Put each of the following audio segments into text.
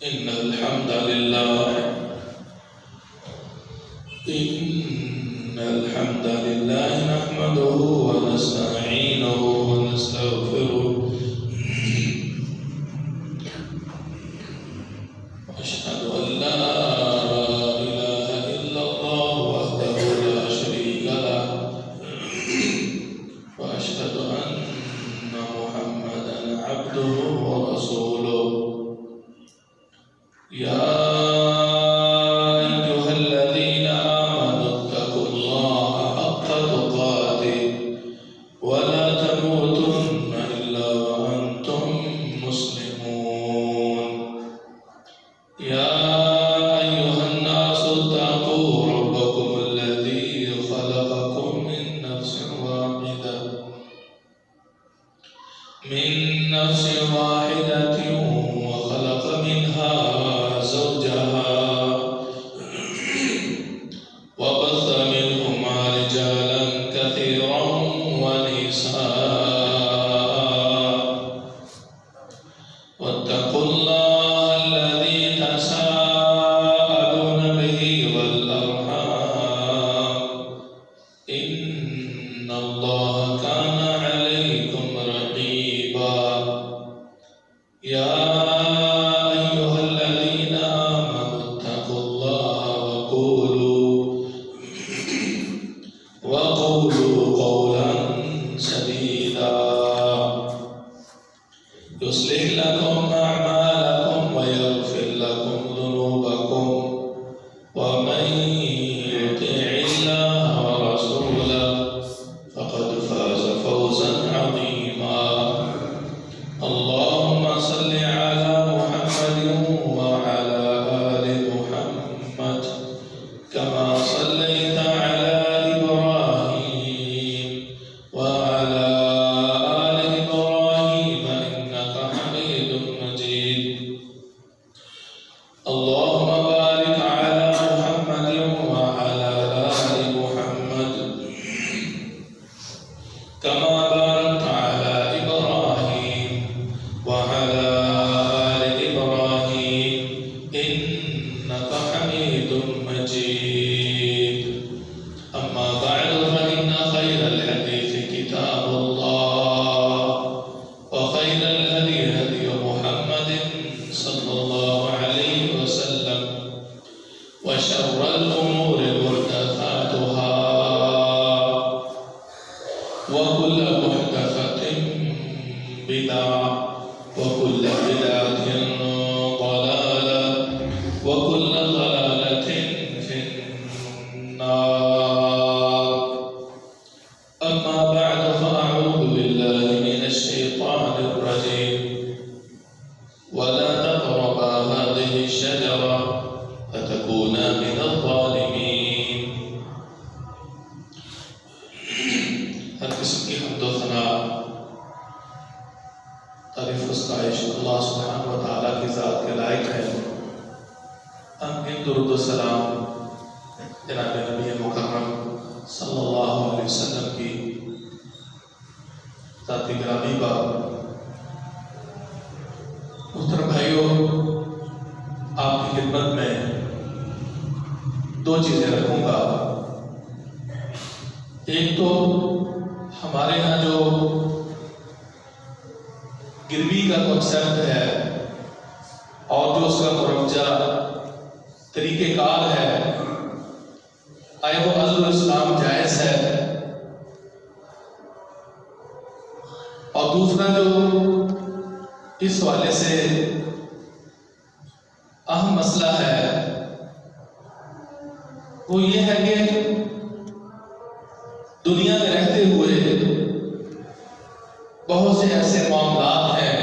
إن الحمد لله نحمده ونستعينه ونستغفره وأشهد أن لا إله إلا الله وحده لا شريك له وأشهد أن محمدا عبده ورسوله يا أيها الذين آمنوا اتقوا الله حق تقاته ولا تموتن إلا وأنتم مسلمون يا أيها الناس اتقوا ربكم الذي خلقكم من نفس واحدة وخلق منها زوجها وبث منهما رجالا كثيرا ونساء واتقوا الله الذي تساءلون به والأرحام إن الله كان عليكم رقيبا يا أيها الذين آمنوا اتقوا الله وقولوا قولا سديدا يصلح لكم أعمالكم ويغفر لكم ذنوبكم ومن يطع الله ورسوله فقد فاز فوزا عظيما اللهم صل على محمد وعلى آل محمد كما صليت على إبراهيم وعلى آل إبراهيم إنك حميد مجيد اللهم بارك على محمد وعلى آل محمد كما باركت على إبراهيم وعلى آل إبراهيم إنك حميد مجيد أما بعد فإن خير الحديث كتاب الله وخير الهدي هدي محمد صلى الله عليه وسلم وشر الأمور محدثاتها وكل محدثة بدعة وكل بدعة ضلالة وكل ضلالة في النار أما بعد فأعوذ بالله من الشيطان الرجيم ولا تقربا هذه الشجرة فتكونا من الظالمين ہر قسم کی حمد و ثنا تعریف و ستائش اللہ سبحانہ و تعالیٰ کی ذات کے لائق ہے ہم ان درود و سلام جناب نبی مکرم صلی اللہ علیہ وسلم کی ذات گرامی پر محترم بھائیوں آپ کی خدمت میں دو چیزیں رکھوں گا ایک تو ہمارے ہاں جو گروی کا کنسیپٹ ہے اور جو اس کا مرجع طریقہ کار ہے آئے وہ عزل اسلام جائز ہے اور دوسرا جو اس حوالے سے اہم مسئلہ ہے وہ یہ ہے کہ دنیا میں رہتے ہوئے بہت سے ایسے معاملات ہیں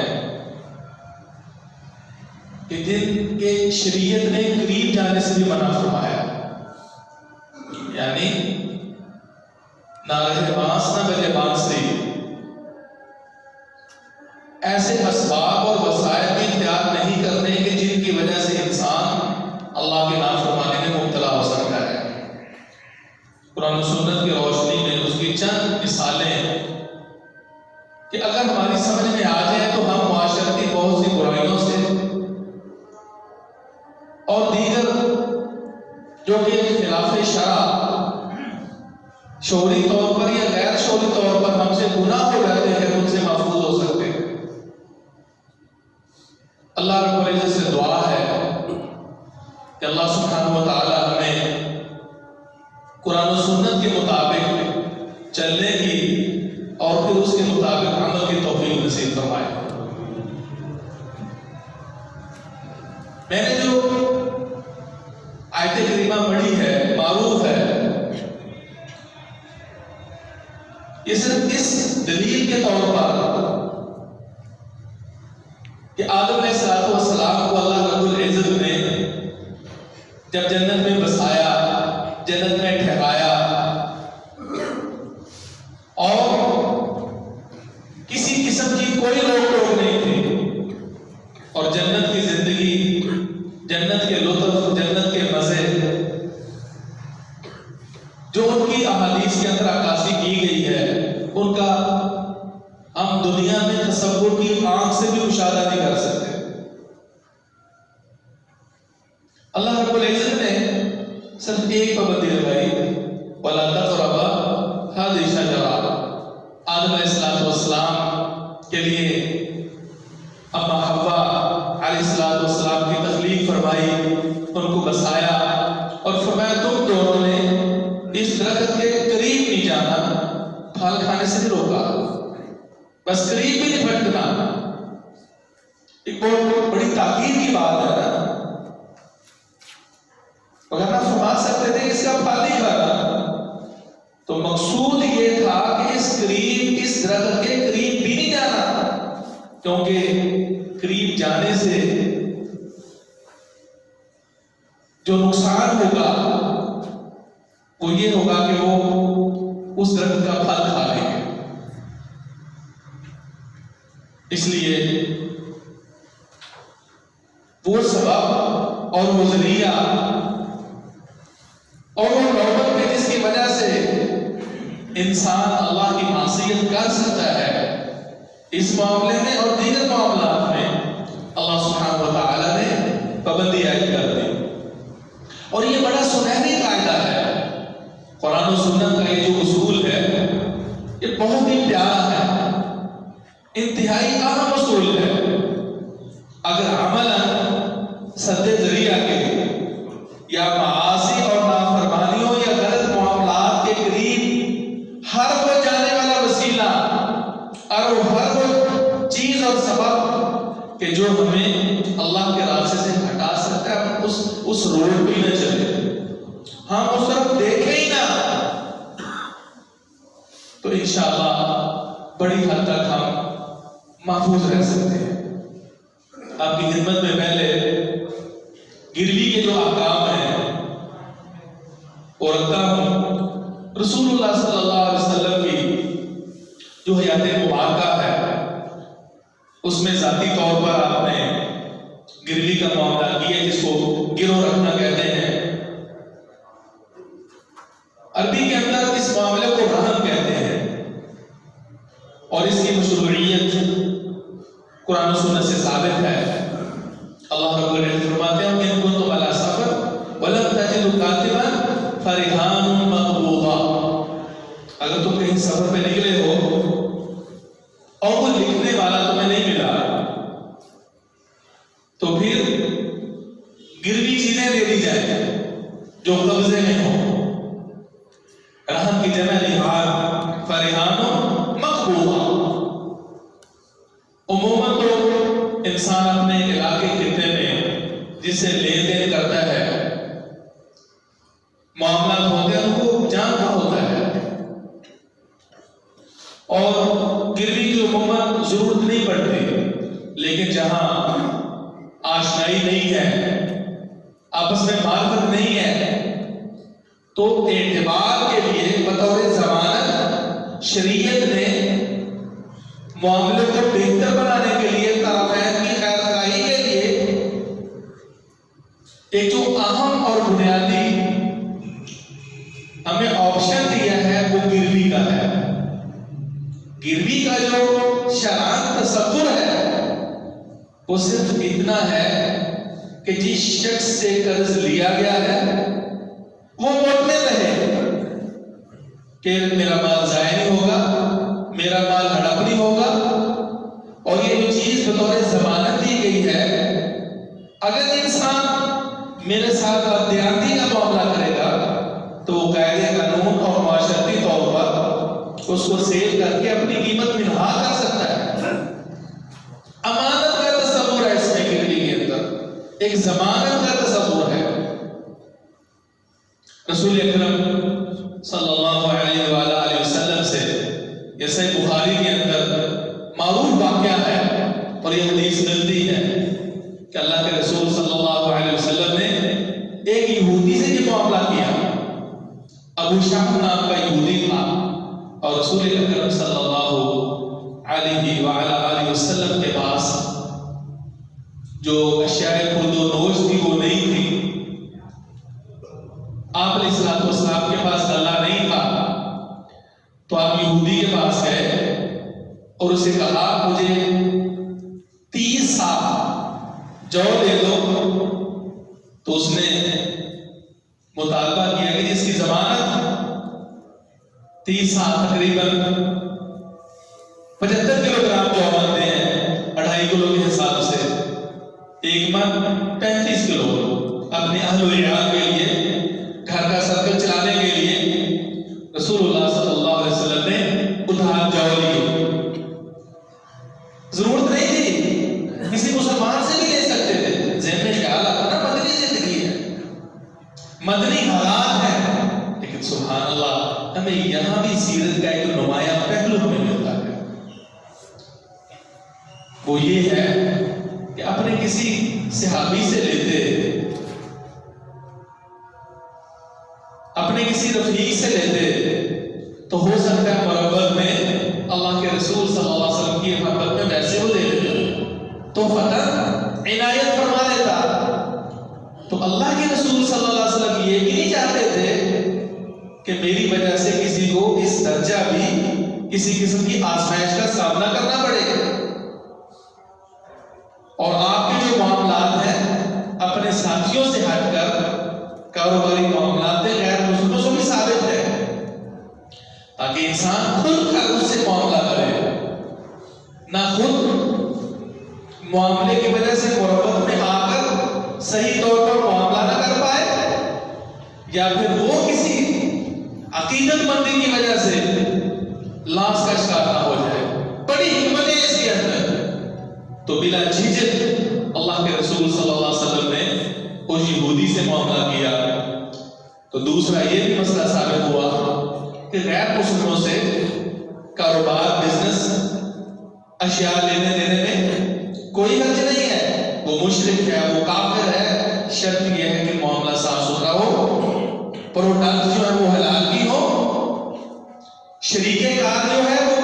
کہ جن کے شریعت نے قریب جانے سے بھی منع فرمایا یعنی نہ رہے بانس نہ بجے بانسری ایسے اسباب اور وسائل بھی اختیار نہیں کرنے کہ جن کی وجہ سے انسان اللہ کے نافرمانی میں مبتلا ہو سکتا ہے قرآن و سنت کی روشنی میں اس کی چند مثالیں کہ اگر ہماری سمجھ میں آ جائے تو ہم معاشرتی بہت سی برائیوں سے شعوری طور پر یا غیر شعوری طور پر ہم سے گناہ ہو جاتے ہیں ان سے محفوظ ہو سکتے ہیں۔ اللہ رب العزت سے دعا ہے کہ اللہ سبحانہ و تعالی ہمیں قرآن و سنت کے مطابق چلنے کی اور پھر اس کے مطابق عمل کی توفیق نصیب فرمائے۔ میں نے جو آیت کریمہ پڑھی ہے معروف ہے، یہ صرف اس دلیل کے طور پر کہ آدم علیہ السلام کو اللہ رب العزت نے جب جنت میں بسایا، جنت میں ٹھہرایا اور کسی قسم کی کوئی روک ٹوک نہیں تھی، اور جنت کی زندگی، جنت کے لطف، جنت کے مزے جو ان کی احادیث کے اندر عکاسی کی گئی ہے، ان کا ہم دنیا میں تصور کی آنکھ سے بھی مشاہدہ نہیں کر سکتے۔ اللہ رب العزت نے صرف ایک پابندی لگائی، وَلَا تَقْرَبَا هَٰذِهِ الشَّجَرَةَ۔ آدم علیہ السلام کے لیے اما حوا علیہ السلام کی تخلیق فرمائی، ان کو بسایا اور فرمایا تم دونوں نے اس درخت کے قریب نہیں جانا، پھل کھانے سے نہیں روکا، بس قریب بھی نہیں پھٹکنا۔ ایک بہت بڑی تاکید کی بات ہے نا، اگر آپ فرما سکتے تھے اس کا پھل نہیں کھانا، تو مقصود یہ تھا کہ اس درخت کے قریب بھی نہیں جانا، کیونکہ قریب جانے سے جو نقصان ہوگا وہ یہ ہوگا کہ وہ اس درخت کا پھل کھا لیں گے۔ اس لیے وہ سبب اور وہ ذریعہ اور وہ نوبت میں جس کی وجہ سے انسان اللہ کی معصیت کر سکتا ہے، اس معاملے میں اور دیگر معاملات میں اللہ سبحانہ و تعالی نے پابندی عائد کر دی۔ اور یہ بڑا سنہری قاعدہ ہے، قرآن و سنت کا یہ جو اصول ہے یہ بہت ہی پیارا ہے، انتہائی اہم اصول ہے۔ اگر عملاً سد ذریعہ کے یا معاصی اور نافرمانیوں یا غلط معاملات کے قریب ہر وہ جانے والا وسیلہ اور ہر وہ چیز اور سبب کہ جو ہمیں اللہ کے راستے سے ہٹا سکتا ہے، ہم اس روڈ پہ نہ چلے، ہم اس طرف دیکھیں ہی نہ، تو انشاءاللہ بڑی حد تک ہم محفوظ رہ سکتے ہیں۔ آپ کی خدمت میں پہلے گروی کے جو احکام ہیں وہ رکھتا ہوں۔ رسول اللہ صلی اللہ علیہ وسلم کی جو حیات مبارکہ ہے اس میں ذاتی طور پر آپ نے گروی کا معاملہ کیا، جس کو گروہ رکھنا کہتے ہیں۔ عربی کے اندر اس معاملے کو رہن کہتے ہیں، اور اس کی مشروعیت قرآن و سنت سے ثابت ہے۔ اللہ رب العزت فرماتے ہیں کہ کنتم علی سفر ولم تجدوا کاتبا فرہان مقبوضا، اگر تم کہیں سفر پہ نکلے ہو اور وہ لکھنے والا تمہیں نہیں ملا تو پھر گروی چیزیں دے دی جائیں جو قبضے میں ہو۔ رہن کی جمع رہان، فرہان مقبوضا۔ عموماً تو انسان اپنے علاقے خطے میں جس سے لین دین کرتا ہے، معاملات ہوتے ہیں، ان کو جانتا ہوتا ہے، اور گروی کی عموماً ضرورت نہیں پڑتی، لیکن جہاں آشنائی نہیں ہے، آپس میں معرفت نہیں ہے، تو اعتبار کے لیے بطور ضمانت شریعت نے معاملے کو بہتر بنانے کے لیے، طرفین کی خیر خواہی کے لیے ایک جو اہم اور بنیادی ہمیں آپشن دیا ہے وہ گروی کا ہے۔ گروی کا جو شرعاً تصور ہے وہ صرف اتنا ہے کہ جس شخص سے قرض لیا گیا ہے وہ موڑ میں رہے، کہ میرا مال ضائع نہیں ہوگا، میرا مال ہڑپ نہیں ہوگا، اور یہ جو چیز بطور ضمانت دی گئی ہے، اگر انسان میرے ساتھ بددیانتی کا معاملہ کرے گا تو وہ قاعدے قانون اور معاشرتی طور پر اس کو سیل کر کے اپنی قیمت منہا کر سکتا ہے۔ امانت کا تصور ہے اس میں کردی کے اندر، ایک ضمانت کا تصور ہے۔ رسول اکرم صلی اللہ علیہ وآلہ وسلم سے یہ صحیح بخاری کے اندر معروف واقعہ ہے، اور یہ حدیث ملتی ہے کہ اللہ کے رسول صلی اللہ علیہ وسلم نے ایک یہودی سے یہ معاملہ کیا۔ ابو شاہ نام کا یہودی تھا، اور رسول اکرم صلی اللہ علیہ وآلہ وسلم کے پاس جو اشیاء خرد و نوش تھی وہ نہیں تھی۔ آپ علیہ السلام کے پاس غلہ نہیں تھا، تو آپ یہودی کے پاس گئے اور اسے کہا مجھے 30 سال جو دے دو۔ تو اس نے مطالبہ کیا کہ جس کی ضمانت 30 سال تقریباً 75 کلو گرام جو بنتے ہیں 2.5 کلو کے حساب سے، ایک من 35 کلو، اپنے اہل و عیال کے لیے، گھر کا سرکل چلانے کے لیے رسول اللہ صلی اللہ علیہ وسلم نے ادھار جو لیے۔ ضرورت نہیں تھی، کسی مسلمان سے بھی لے سکتے تھے۔ ذہن میں خیال آتا نا مدنی زندگی ہے، مدنی حالات ہے، لیکن سبحان اللہ ہمیں یہاں بھی سیرت کا ایک نمایاں پہلو ہمیں ملتا ہے، وہ یہ ہے کہ اپنے کسی صحابی سے لیتے، اپنے کسی رفیق سے لیتے، تو ہو سکتا ہے مربت میں اللہ کے رسول صلی اللہ علیہ وسلم کی محبت میں ویسے وہ دے دیتے، تو فتح عنایت فرما دیتا۔ تو اللہ کے رسول صلی اللہ علیہ وسلم یہ بھی نہیں چاہتے تھے کہ میری وجہ سے کسی کو اس درجہ بھی کسی قسم کی آزمائش کا سامنا کرنا پڑے۔ اور آپ کے جو معاملات ہیں اپنے ساتھیوں سے ہٹ کر کاروباری معاملات میں غیر مسلموں سے بھی ثابت ہے، تاکہ انسان خود کر اس سے معاملہ کرے، نہ خود معاملے کی وجہ سے مربت میں آ کر صحیح طور پر معاملہ نہ کر پائے، یا پھر وہ کسی عقیدت مندی کی وجہ سے لاس کا شکار نہ ہو جائے۔ بڑی حکمت ہے اس کے اندر۔ تو بلا جھجک اللہ کے رسول صلی اللہ علیہ وسلم نے اس یہودی سے معاملہ کیا۔ تو دوسرا یہ بھی مسئلہ ثابت ہوا کہ غیر مسلموں سے کاروبار، بزنس، اشیاء لینے دینے میں کوئی حرج نہیں ہے۔ وہ مشرک ہے، وہ کافر ہے، شرط یہ ہے کہ معاملہ صاف ستھرا ہو، پروڈکٹ جو ہے وہ حلال بھی ہو، شریک کار جو ہے وہ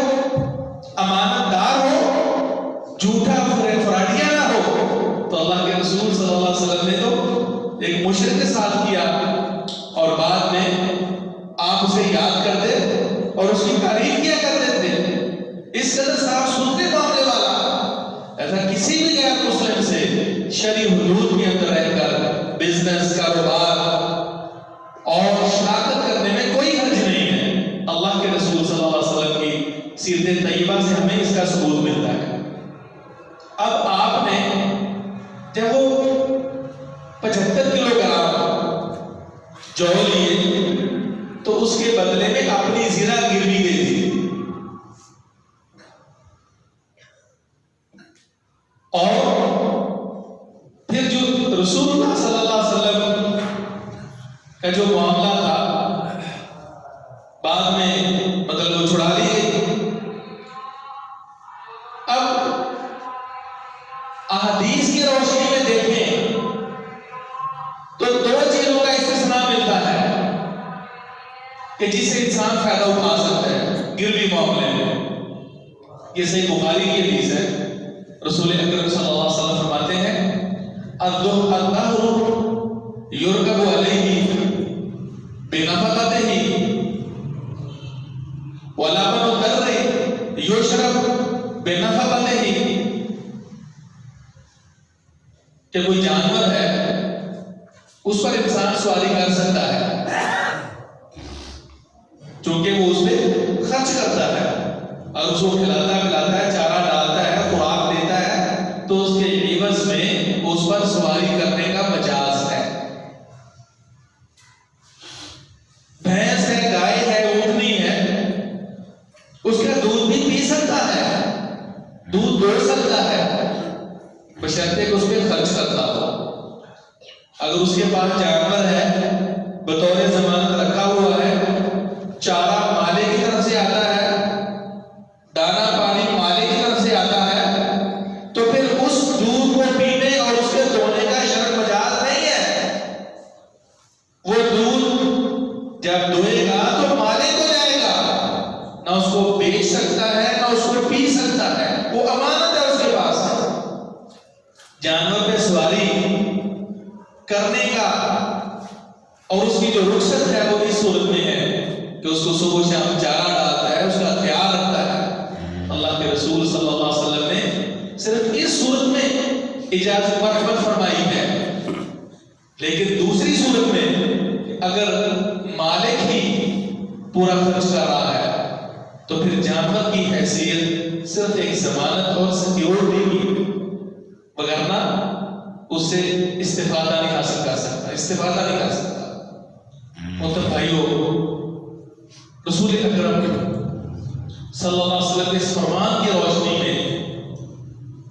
امانت دار ہو، جھوٹا فراڈیا نہ ہو۔ تو اللہ کے رسول صلی اللہ علیہ وسلم نے تو ایک مشرک کے ساتھ کیا، اور بعد میں آپ اسے یاد کرتے اور اس کی تعریف کیا کرتے تھے۔ اس قدر صاف ستھرے معاملے والا، ایسا کسی بھی غیر مسلم سے شرعی حدود کے اندر رہ کر بزنس، کاروبار اور شراکت کرنے میں کوئی حرج نہیں ہے۔ اللہ کے رسول صلی اللہ علیہ وسلم کی سیرت طیبہ سے ہمیں اس کا ثبوت ملتا ہے۔ اب آپ نے جب وہ 75 کلو گرام جو لیے تو اس کے بدلے میں اپنی زرہ گروی دے دی، اور پھر جو رسول اللہ صلی اللہ علیہ وسلم کا جو معاملہ تھا بعد میں مطلب وہ چھڑا لی گئی۔ اب احادیث کی روشنی میں دیکھیں تو دو چیزوں کا استثناء ملتا ہے کہ جس سے انسان فائدہ اٹھا سکتا ہے گروی معاملے میں۔ یہ صحیح بخاری کی حدیث ہے، رسول اکرم صلی اللہ علیہ وسلم فرماتے ہیں الدہر یرکب علیہ بنفقتہ ولبن الدر یشرب بنفقتہ، کہ کوئی جانور ہے اس پر انسان سواری کر سکتا ہے، چونکہ وہ اس پہ خرچ کرتا ہے، اور اس کو کھلاتا پلاتا ہے، چارہ ڈالتا ہے، خوراک دیتا ہے، تو اس کے عوض میں اس پر سواری کرنے کا مجاز ہے۔ بھینس ہے، گائے ہے، اونٹنی ہے، اس کا دودھ بھی پی سکتا ہے، دودھ دوڑ سکتا ہے، بشرطے کہ اس پہ خرچ کرتا ہو۔ اگر اس کے پاس جانور ہے، بطور ضمانت رکھا ہوا ہے، چارہ مالک کی طرف سے آتا ہے، دانا پانی مالک کی طرف سے آتا ہے، تو پھر اس دودھ کو پینے اور اس کے دھونے کا شرط مجاز نہیں ہے۔ وہ دودھ جب دھوئے گا تو مالک کو جائے گا، نہ اس کو بیچ سکتا ہے نہ اس کو پی سکتا ہے، وہ امانت ہے اس کے پاس۔ جانور پہ سواری کرنے کا اور اس کی جو رخصت ہے وہ اس صورت میں ہے کہ اس کو صبح شام چارہ ڈالتا ہے، اس کا خیال رکھتا ہے۔ اللہ کے رسول صلی اللہ علیہ وسلم نے صرف اس صورت میں اجازت مرحمت فرمائی ہے، لیکن دوسری صورت میں اگر مالک ہی پورا خرچ کر رہا ہے تو پھر جانور کی حیثیت صرف ایک ضمانت اور سیکیورٹی کی، وگرنہ اس سے استفادہ نہیں حاصل کر سکتا، استفادہ نہیں کر سکتا۔ محترم بھائیو، رسول اکرم صلی اللہ علیہ وسلم کے اس فرمان کی روشنی میں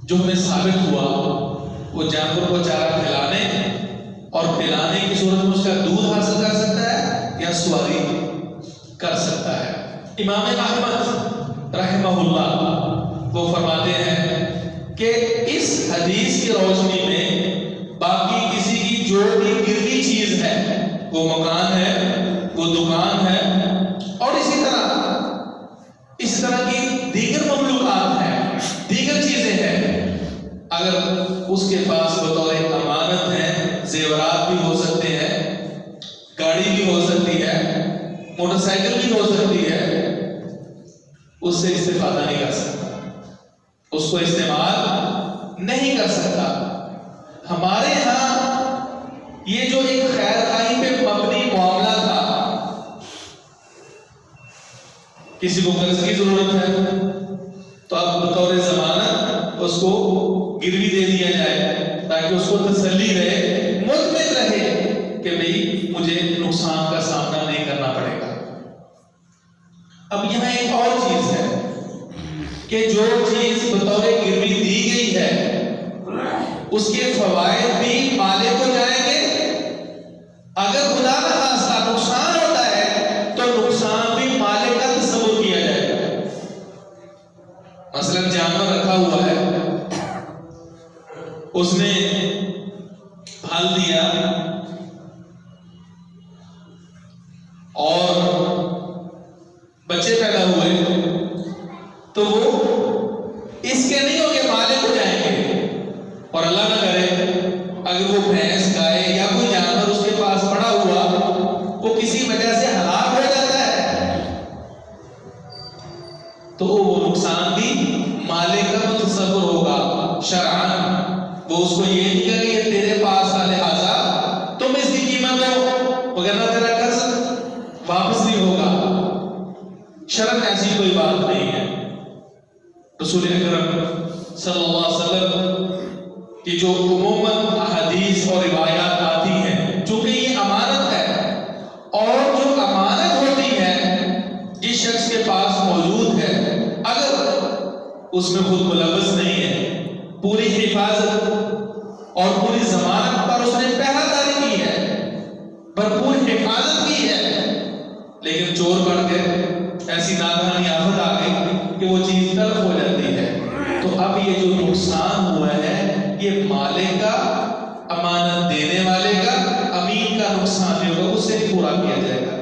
جو ہمیں ثابت ہوا، وہ جانور کو چارہ کھلانے اور پلانے کی صورت میں اس کا دودھ حاصل کر سکتا ہے یا سواری کر سکتا ہے۔ امام احمد رحمہ اللہ وہ فرماتے ہیں کہ اس حدیث کی روشنی میں باقی کسی کی جو بھی گروی چیز ہے، وہ مکان ہے، وہ دکان ہے، اور اسی طرح کی دیگر مملوکات ہیں، دیگر چیزیں ہیں، اگر اس کے پاس بطور امانت ہے، زیورات بھی ہو سکتے ہیں، گاڑی بھی ہو سکتی ہے، موٹر سائیکل بھی ہو سکتی ہے، اس سے استفادہ نہیں کر سکتا، اس کو استعمال نہیں کر سکتا۔ ہمارے ہاں یہ جو ایک خیر خواہی پہ مبنی معاملہ تھا، کسی کو قرض کی ضرورت ہے تو اب بطور ضمانت اس کو گروی دے دیا جائے تاکہ اس کو تسلی رہے، مطمئن رہے کہ بھئی مجھے نقصان کا سامنا نہیں کرنا پڑے گا۔ اب یہاں ایک اور چیز ہے کہ جو چیز بطور گروی دی گئی ہے اس کے فوائد بھی مالک کو جائیں گے، اگر خدا نہ خواستہ نقصان ہوتا ہے تو نقصان بھی مالک کا تصور کیا جائے گا۔ مثلا جانور رکھا ہوا ہے، اس نے پھل دیا اور بچے پیدا ہوئے، تو وہ اس کے نہیں ہو کہ مالک ہو جائیں گے، اور اللہ نہ کرے اگر وہ بھینس گائے یا کوئی جانور اس کے پاس پڑا ہوا وہ کسی وجہ سے ہلاک ہو جاتا ہے تو وہ نقصان بھی مالک کا متصور ہوگا شرعاً۔ وہ اس کو یہ نہیں کہے کہ یہ تیرے پاس ہے لہذا تم اس کی قیمت دو، وگرنہ تیرا قرض واپس نہیں ہوگا، شرعاً ایسی کوئی بات نہیں ہے۔ رسول اکرم صلی اللہ علیہ وسلم کی جو عموماً احادیث اور روایات آتی ہیں، چونکہ یہ امانت ہے، اور جو امانت ہوتی ہے جس شخص کے پاس موجود ہے، اگر اس میں خود ملوث نہیں ہے، پوری حفاظت اور پوری ضمانت پر اس نے پہرہ داری کی ہے، بھرپور حفاظت کی ہے، لیکن چور بڑھ کے ایسی ناگہانی آفت آ گئی کہ وہ چیز تلف ہو جاتی ہے، تو اب یہ جو نقصان ہوا ہے یہ مالک کا، امانت دینے والے کا، امین کا نقصان جو ہوگا اس سے پورا کیا جائے گا،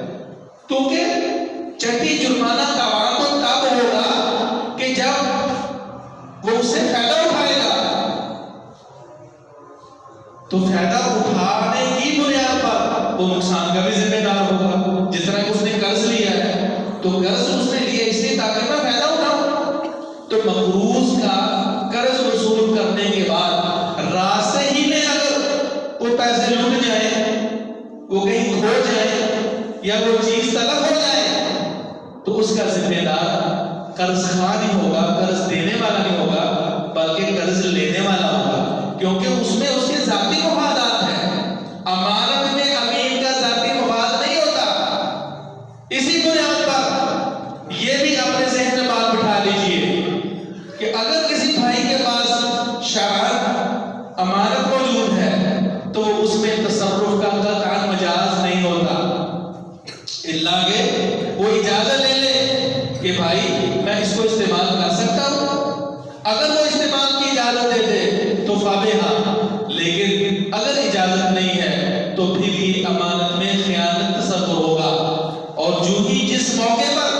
کیونکہ چٹی جرمانہ تاوان تو تب ہوگا کہ جب وہ اس سے فائدہ اٹھائے گا، تو فائدہ اٹھانے کی بنیاد پر وہ نقصان کا بھی ذمہ دار ہوگا۔ جس طرح اس نے قرض لیا ہے تو قرض اس نے لیا اس لیے تاکہ میں فائدہ اٹھاؤں، تو مقروض کا قرض وصول کرنے کے بعد راستے ہی میں اگر وہ پیسے لٹ جائیں، وہ کہیں کھو جائیں یا وہ چیز تلف ہو جائے تو اس کا ذمہ دار قرض خواہ نہیں ہوگا، قرض دینے والا نہیں ہوگا، بلکہ قرض لینے والا ہوگا، کیونکہ اس میں اس کے ذاتی مفادات ہیں۔ امانت میں امین کا ذاتی مفاد نہیں ہوتا۔ اسی بنیاد پر یہ بھی اپنے ذہن میں بات بٹھا لیجئے کہ اگر کسی بھائی کے پاس شرعاً امانت موجود ہے تو اس میں تصرف کا قطعاً مجاز نہیں ہوتا، الا کہ وہ اجازت لے لے کہ بھائی میں اس کو استعمال کر سکتا ہوں۔ اگر وہ استعمال کی اجازت دے دے تو فابہا، لیکن اگر اجازت نہیں ہے تو پھر یہ امانت میں خیانت تصور ہوگا، اور جو ہی جس موقع پر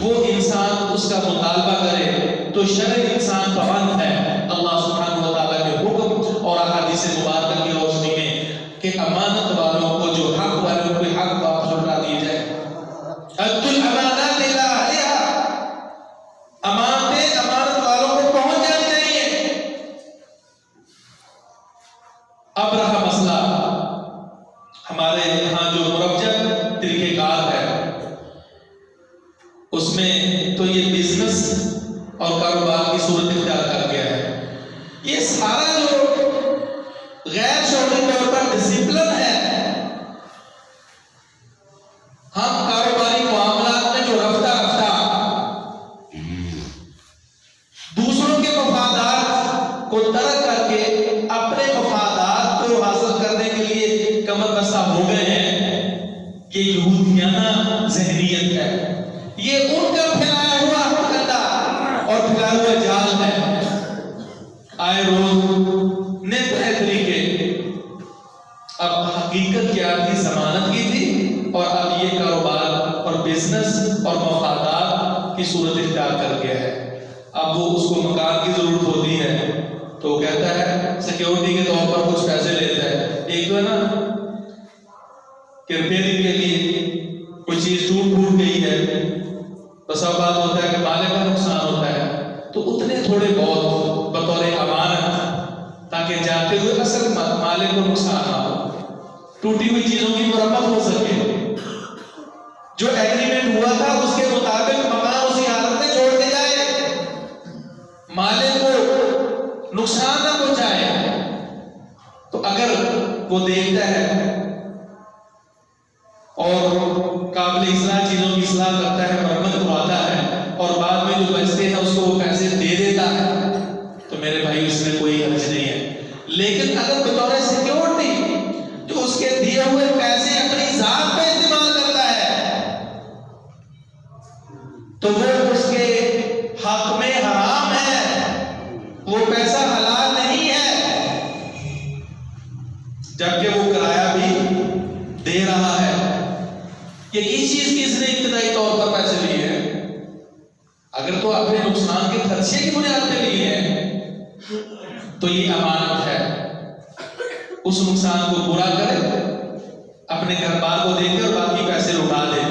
وہ انسان اس کا مطالبہ کرے تو شرع انسان پابند ہے اللہ سبحانہ وتعالیٰ کے حکم اور احادیث مبارکہ کی روشنی میں کہ امانت والوں کو جو حق والوں کو حق واپس لوٹا دی جائے۔ ادوا الامانات الی اہلہا، امانتیں امانت والوں کو پہنچ جانی چاہیے۔ اب رہا مسئلہ ہمارے یہاں جو مرجح طریقہ کار ہے، اس میں تو یہ بزنس اور کاروبار کی صورت اختیار کر گیا ہے۔ یہ سارا جو غیر شعوری طور پر ڈسپلن ہے، ہم کاروباری معاملات میں جو رفتہ دوسروں کے مفادات کو ترک کر کے اپنے مفادات کو حاصل کرنے کے لیے کمر بستہ ہو گئے ہیں، یہ یہودیانہ ذہنیت ہے۔ یہ ان کا پھیلایا ہوا کنڈا اور پھیلایا ہوا جال ہے۔ آئے روز نئے نئے طریقے، اب حقیقت کیا تھی؟ ضمانت کی تھی، اور اب یہ کاروبار اور بزنس اور مفادات کی صورت اختیار کر گیا ہے۔ اب وہ اس کو مکان کی ضرورت ہوتی ہے تو وہ کہتا ہے سیکیورٹی کے طور پر کچھ پیسے لیتا ہے۔ ایک تو ہے نا کہ ریپیئرنگ کے لیے کوئی چیز ٹوٹ گئی ہے، بس اب بات ہوتا ہے کہ مالک کا نقصان ہوتا ہے تو اتنے تھوڑے بہت بطور امانت، تاکہ جاتے ہوئے اصل مالک کو نقصان نہ ہو، ٹوٹی ہوئی چیزوں کی مرمت ہو سکے۔ جو ایگریمنٹ ہوا تھا اس کے مطابق مکان اسی حالت میں چھوڑ کے جائے، مالک کو نقصان نہ پہنچائے۔ تو اگر وہ دیکھتا ہے اور قابل اصلاح چیزوں کی اصلاح کرتا ہے، مرمت کرواتا ہے، اور بعد میں جو بچتے ہیں اس کو وہ پیسے دے دیتا ہے، تو میرے بھائی اس میں کوئی حرج نہیں ہے۔ لیکن اگر بطور سیکیورٹی جو اس کے دیے ہوئے پیسے اپنی ذات پہ استعمال کرتا ہے تو وہ اس کے حق میں حرام ہے، وہ پیسہ حلال نہیں ہے، جبکہ وہ کرایہ بھی دے رہا ہے۔ کہ اس چیز کی اس نے ابتدائی طور پر پیسے لیے ہیں، اگر تو اپنے نقصان کے خدشے کی بنیاد پہ لیے ہیں تو یہ امانت ہے۔ اس نقصان کو پورا کرے، اپنے گھر بار کو دے کے اور باقی پیسے لوٹا دے۔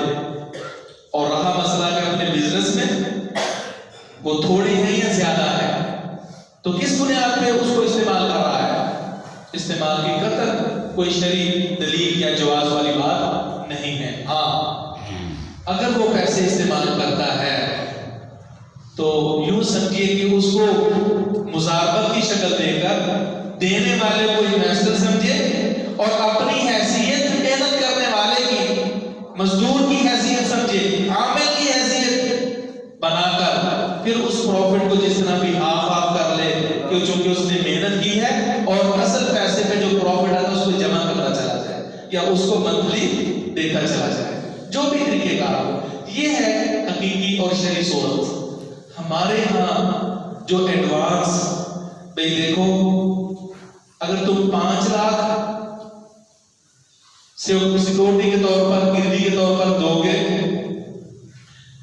اور رہا مسئلہ کہ اپنے بزنس میں وہ تھوڑی ہے یا زیادہ ہے تو کس بنیاد پہ اس کو استعمال کر رہا ہے؟ استعمال کی قطع کوئی شرعی دلیل یا جواز والی بات نہیں ہے۔ ہاں اگر وہ پیسے استعمال کرتا ہے تو یوں سمجھیے کہ اس کو مضاربت کی شکل دے کر دینے والے کو انویسٹر سمجھے، اور اپنی حیثیت محنت کرنے والے کی، مزدور کی حیثیت سمجھے، عامل کی حیثیت بنا کر پھر اس پروفٹ کو جس طرح بھی ہاف کر لے، کہ چونکہ اس نے محنت کی ہے، اور اصل پیسے پہ جو پروفٹ آتا ہے اس کو جمع کرتا چلا جائے یا اس کو منتھلی دیتا چلا جائے، جو بھی طریقے کا ہو۔ یہ ہے حقیقی اور شرعی صورت۔ ہمارے ہاں جو ایڈوانس، بھئی دیکھو اگر تم 5 لاکھ سیکورٹی کے طور پر، گروی کے طور پر دو گے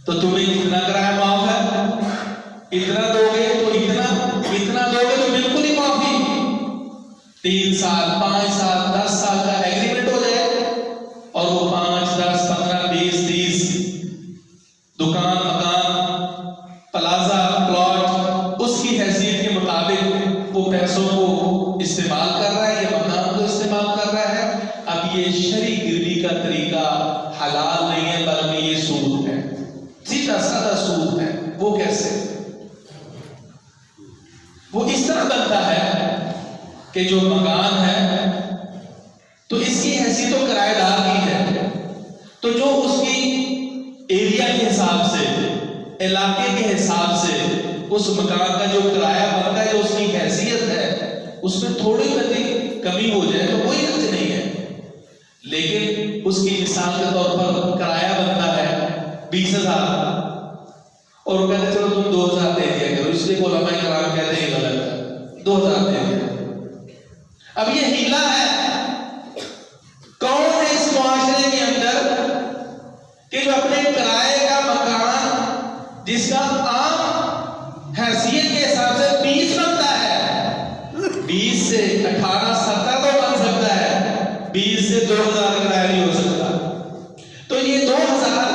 تو تمہیں اتنا کرایہ معاف ہے، اتنا دو گے تو اتنا دو گے تو بالکل ہی معافی۔ 3 سال 5 سال 10 سال کا ایگریمنٹ ہو جائے، اور وہ 5 10 15 20 30 دکان، مکان، پلازا، پلاٹ، اس کی حیثیت کے مطابق وہ پیسوں کو استعمال کر رہا ہے یا مکان کو استعمال کر رہا ہے۔ اب یہ شرعی گروی کا طریقہ حلال نہیں ہے، بلکہ یہ سود ہے۔ وہ اس طرح بنتا ہے کہ جو مکان ہے تو اس کی حیثیت تو کرایہ دار کی ہے، تو جو اس کی ایریا کے حساب سے، علاقے کے حساب سے اس مکان کا جو کرایہ بنتا ہے، جو اس کی حیثیت ہے، اس میں تھوڑی بہت کمی ہو جائے تو کوئی حرج نہیں ہے۔ لیکن اس کی مثال کے طور پر کرایہ بنتا ہے 20,000 اور وہ کہتے چلو تم 2,000 دے دیا کرو، اس لیے علماء کرام کہتے ہیں غلط ہے، 2,000 دے دیا۔ اب یہ ہیلا ہے، کون ہے اس معاشرے کے اندر کہ جو اپنے کرائے کا مکان جس کا عام حیثیت کے حساب سے 20 بنتا ہے، 20 سے 18 17 تو بن سکتا ہے، 20 سے 2,000 کرایہ نہیں ہو سکتا، تو یہ 2,000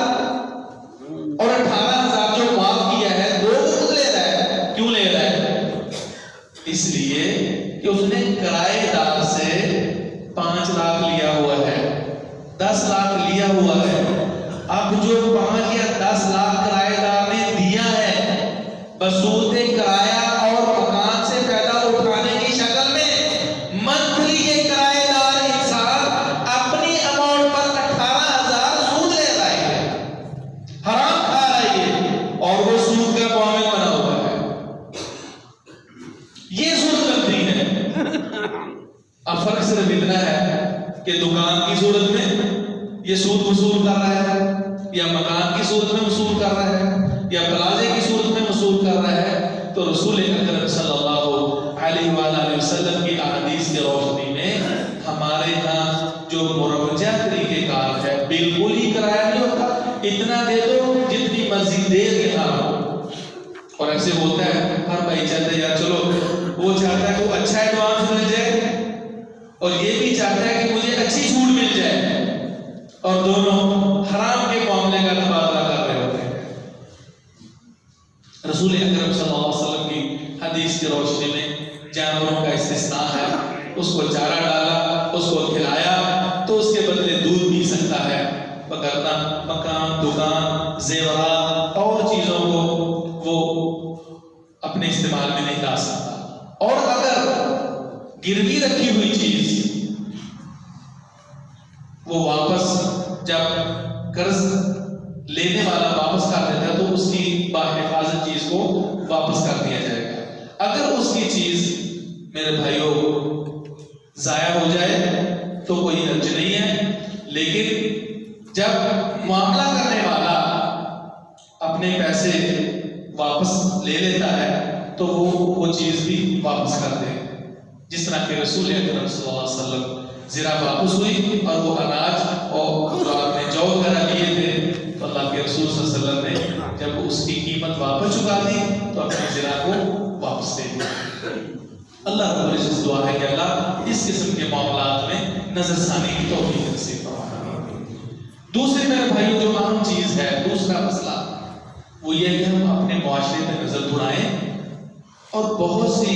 اور 18,000 جو معاف کیا ہے، دو خود لے رہا ہے۔ کیوں لے رہا ہے؟ اس لیے کہ اس نے کرائے دار سے 5 لاکھ لیا ہوا ہے، 10 لاکھ لیا ہوا ہے۔ اب جو 5 یا 10 لاکھ کرائے دار نے دیا ہے، بسود کرایہ اور مکان سے پیدا اٹھانے کی شکل میں منتھلی یہ کرائے دار انسان اپنی اماؤنٹ پر 18,000 سود لے رہا ہے، حرام کھا رہا ہے یہ، اور وہ سود کا معامل بنا ہوا ہے۔ یہ سود بنتی ہے۔ اب فرق صرف اتنا ہے کہ دکان کی صورت میں یہ سود وصول کر رہا ہے، یا مکان کی صورت میں وصول کر رہا ہے، یا پلازے کی صورت میں وصول کر رہا ہے، تو رسول اکرم صلی اللہ علیہ وآلہ وسلم کی احادیث کی روشنی میں ہمارے ہاں جو مروجہ طریقہ کار ہے، بالکل ہی کرایہ نہیں ہوتا، اتنا دے دو جتنی مرضی دیر کے ہو۔ اور ایسے ہوتا ہے ہر بھائی چاہتا ہے یار چلو، وہ چاہتا ہے وہ اچھا ایڈوانس مل جائے اور یہ بھی چاہتا ہے کہ مجھے اچھی چھوٹ مل جائے، اور دونوں حرام کے معاملے کا تبادلہ کر رہے ہوتے ہیں۔ رسول اکرم صلی اللہ علیہ وسلم کی حدیث کی روشنی میں جانوروں کا استثناء ہے، اس کو چارہ ڈالا، اس کو کھلایا تو اس کے بدلے دودھ پی سکتا ہے، وگرنہ مکان، دکان، زیورات اور چیزوں کو وہ اپنے استعمال میں نہیں لا سکتا۔ اور اگر گروی رکھی ہوئی چیز وہ واپس جب قرض لینے والا واپس کر دیتا ہے تو اس کی باحفاظت چیز کو واپس کر دیا جائے گا۔ اگر اس کی چیز میرے بھائیوں ضائع ہو جائے تو کوئی حرج نہیں ہے، لیکن جب معاملہ کرنے والا اپنے پیسے واپس لے لیتا ہے تو وہ چیز بھی واپس کر دے، جس طرح کہ رسول اکرم صلی اللہ علیہ وسلم زرا واپس ہوئی اور وہ اناج اور جو آپ نے جو وغیرہ لیے تھے تو اللہ کے رسول صلی اللہ علیہ وسلم نے جب اس کی قیمت واپس چکا دی تو اپنے زرا کو واپس دے دیا۔ اللہ رب العزت دعا ہے کہ اللہ اس قسم کے معاملات میں نظر ثانی کی توفیق نصیب فرمائے۔ دوسری میرے بھائیوں جو اہم چیز ہے، دوسرا مسئلہ وہ یہ کہ ہم اپنے معاشرے میں نظر دوڑائیں اور بہت سی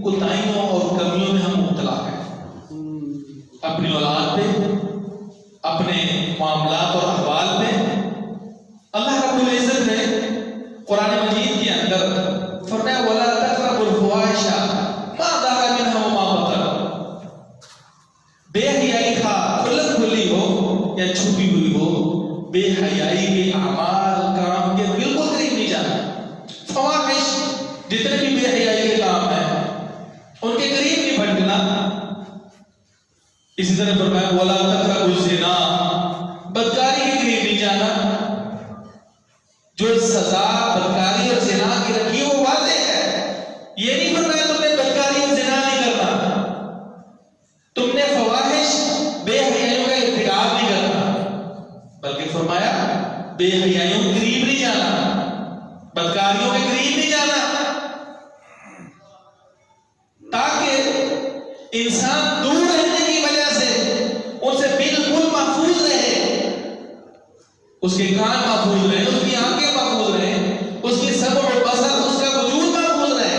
کوتاہیوں اور کمیوں میں ہم مبتلا ہیں، اپنی اولاد پہ، اپنے معاملات اور احوال میں۔ اللہ رب العزت نے قرآن مجید کے اندر فرمایا وَلَا تَقْرَبُوا الْفَوَاحِشَ مَا ظَهَرَ مِنْهَا وَمَا بَطَنَ، بے حیائی خواہ کھلم کھلی ہو یا چھپی ہوئی ہو، بے حیائی کے اعمال کام کے بالکل قریب نہیں جانا۔ فواحش جتنے بھی بے حیائی کے کام ہیں ان کے قریب نہیں بھٹکنا۔ اسی طرح فرمایا وَلَا تَقْرَبُوا الزِّنَا، بدکاری کے قریب نہیں جانا۔ جو سزا بدکاری اور زنا کی رکھی وہ واضح ہے، یہ نہیں فرمایا تم نے بدکاری اور زنا نہیں کرنا، تم نے فواحش بے حیائیوں کا ارتکاب نہیں کرنا، بلکہ فرمایا بے حیائیوں کے قریب نہیں جانا، بدکاریوں کے قریب نہیں جانا، تاکہ انسان دور رہنے کی وجہ سے ان سے بالکل محفوظ رہے، اس کے کان محفوظ رہے، اس کی آنکھیں محفوظ رہے، اس کی سمع و بصر، اس کا وجود محفوظ رہے۔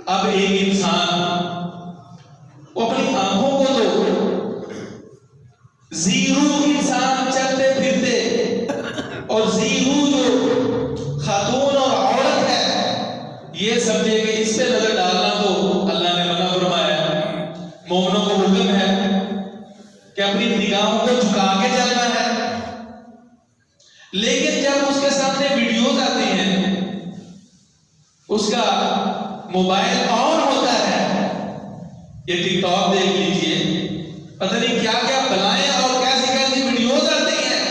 اب ایک انسان وہ اپنی آنکھوں کو تو زیرو انسان چلتے پھرتے اور زیرو جو خاتون اور عورت ہے یہ سمجھے کہ اس پہ نظر ڈالنا تو اللہ نے منع فرمایا. مومنوں کو حکم ہے کہ اپنی نگاہوں کو جھکا کے چلنا ہے. لیکن جب اس کے سامنے ویڈیوز آتی ہیں، اس کا موبائل آن ہوتا ہے، یہ ٹک ٹاک دیکھ لیجئے، پتہ نہیں کیا کیا بلائیں اور کیسی کیسی ویڈیوز آتی ہیں،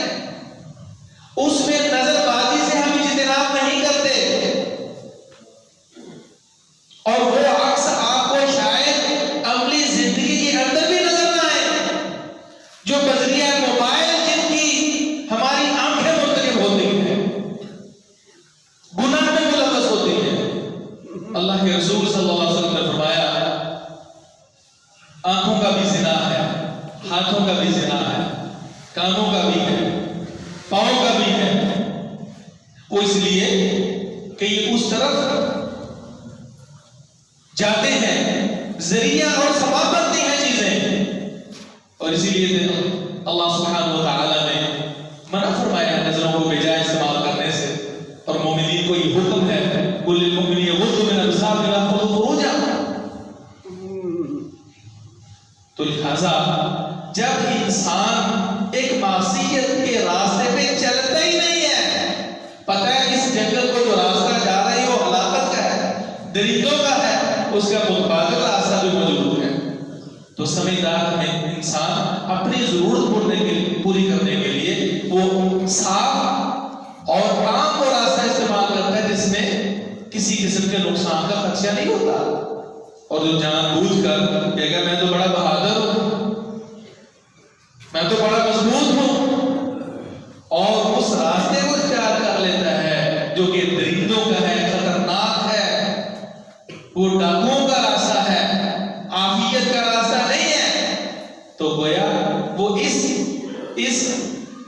اس میں نظر بازی سے ہم اجتناب نہیں کرتے، اور وہ عکس آپ کو شاید عملی زندگی کے اندر بھی نظر نہ آئے، جو بذریعہ موبائل جن کی ہماری آنکھیں منتقل ہوتی ہیں، گناہ میں ملوث ہوتی ہیں. اللہ کے رسول صلی اللہ علیہ وسلم نے فرمایا آنکھوں کا بھی زنا ہے، ہاتھوں کا بھی زنا ہے، کانوں کا بھی ہے، پاؤں کا بھی ہے. وہ اس لیے کہ یہ اس طرف جاتے ہیں، ذریعہ اور سبب بنتی ہیں چیزیں، اور اسی لیے اللہ سبحانہ و تعالی نے منع فرمایا نظروں کو بجائے استعمال کرنے سے. اور مومنین کو یہ حکم ہے قل للمؤمنین یغضوا من ابصارهم ویحفظوا فروجهم. تو لہذا جب انسان ایک معصیت کے راستے پہ چلتا ہی نہیں ہے، پتہ ہے اس جنگل کو جو راستہ جا رہا ہے وہ ہلاکت کا ہے، درندوں کا ہے، اس کا متبادل راستہ بھی موجود ہے، تو سمجھدار میں انسان اپنی ضرورت پوری کرنے کے لیے وہ صاف اور عام وہ راستہ استعمال کرتا ہے جس میں کسی قسم کے نقصان کا خدشہ نہیں ہوتا. اور جو جان بوجھ کر کہے گا میں تو بڑا بہادر ہوں، میں تو بڑا مضبوط ہوں، اور اس راستے کو اختیار کر لیتا ہے جو کہ درندوں کا ہے، خطرناک ہے، وہ ڈاکوؤں کا راستہ ہے، عافیت کا راستہ نہیں ہے، تو گویا وہ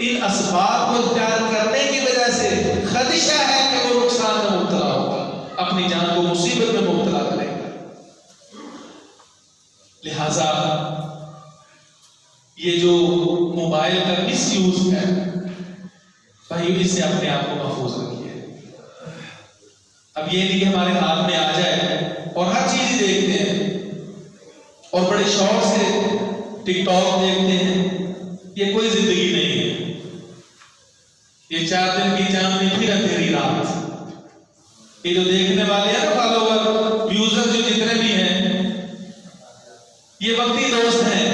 ان اسباب کو اختیار کرنے کی وجہ سے خدشہ ہے کہ وہ نقصان میں مبتلا ہوگا، اپنی جان کو مصیبت میں مبتلا کرے گا. لہذا یہ جو موبائل کا مس یوز ہے بھائی، اس سے اپنے آپ کو محفوظ رکھیے. اب یہ نہیں کہ ہمارے ہاتھ میں آ جائے اور ہر چیز دیکھتے ہیں اور بڑے شوق سے ٹک ٹاک دیکھتے ہیں، یہ کوئی زندگی نہیں ہے. یہ 4 دن کی چاندنی پھر اندھیری رات. یہ جو دیکھنے والے ہیں نا، فالوور یوزر جو جتنے بھی ہیں، یہ وقتی دوست ہیں.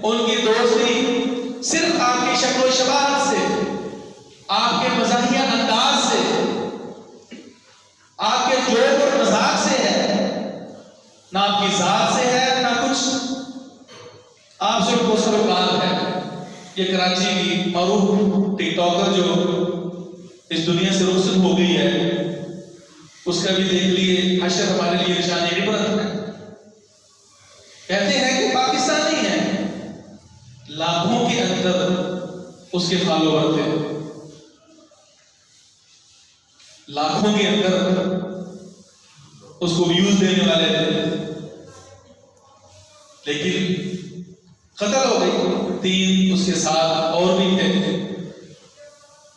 ان کی دوستی صرف آپ کی شکل و شباہت سے، آپ کے مزاحیہ انداز سے، آپ کے جوک اور مذاق سے ہے، نہ آپ کی ذات سے ہے، نہ کچھ آپ سے کو سروکار ہے. یہ کراچی کی معروف ٹک ٹاکر جو اس دنیا سے رخصت ہو گئی ہے، اس کا بھی دیکھ لیے، حشر ہمارے لیے نشان عبرت ہے. کہتے ہیں کہ پاکستانی ہے، لاکھوں کے اندر اس کے فالوور تھے، لاکھوں کے اندر اس کو ویوز دینے والے تھے، لیکن قتل ہو گئی. 3 اس کے ساتھ اور بھی تھے،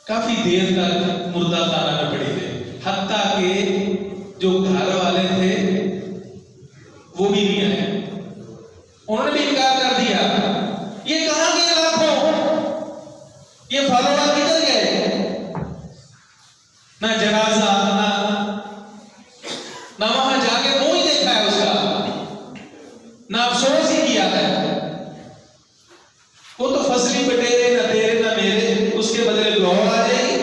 کافی دیر تک مردہ خانہ میں پڑی تھے، حتیٰ کہ جو گھر والے تھے وہ بھی نہیں آئے، انہوں نے بھی انکار کر دیا. یہ کہاں گئے لاکھوں، یہ فالوور کدھر گئے؟ نہ جنازہ، نہ وہاں جا کے منہ ہی دیکھا ہے اس کا، نہ افسوس ہی کیا ہے. وہ تو فصلی بٹیرے، نہ تیرے نہ میرے، اس کے بدلے گوہر آ جائے گی.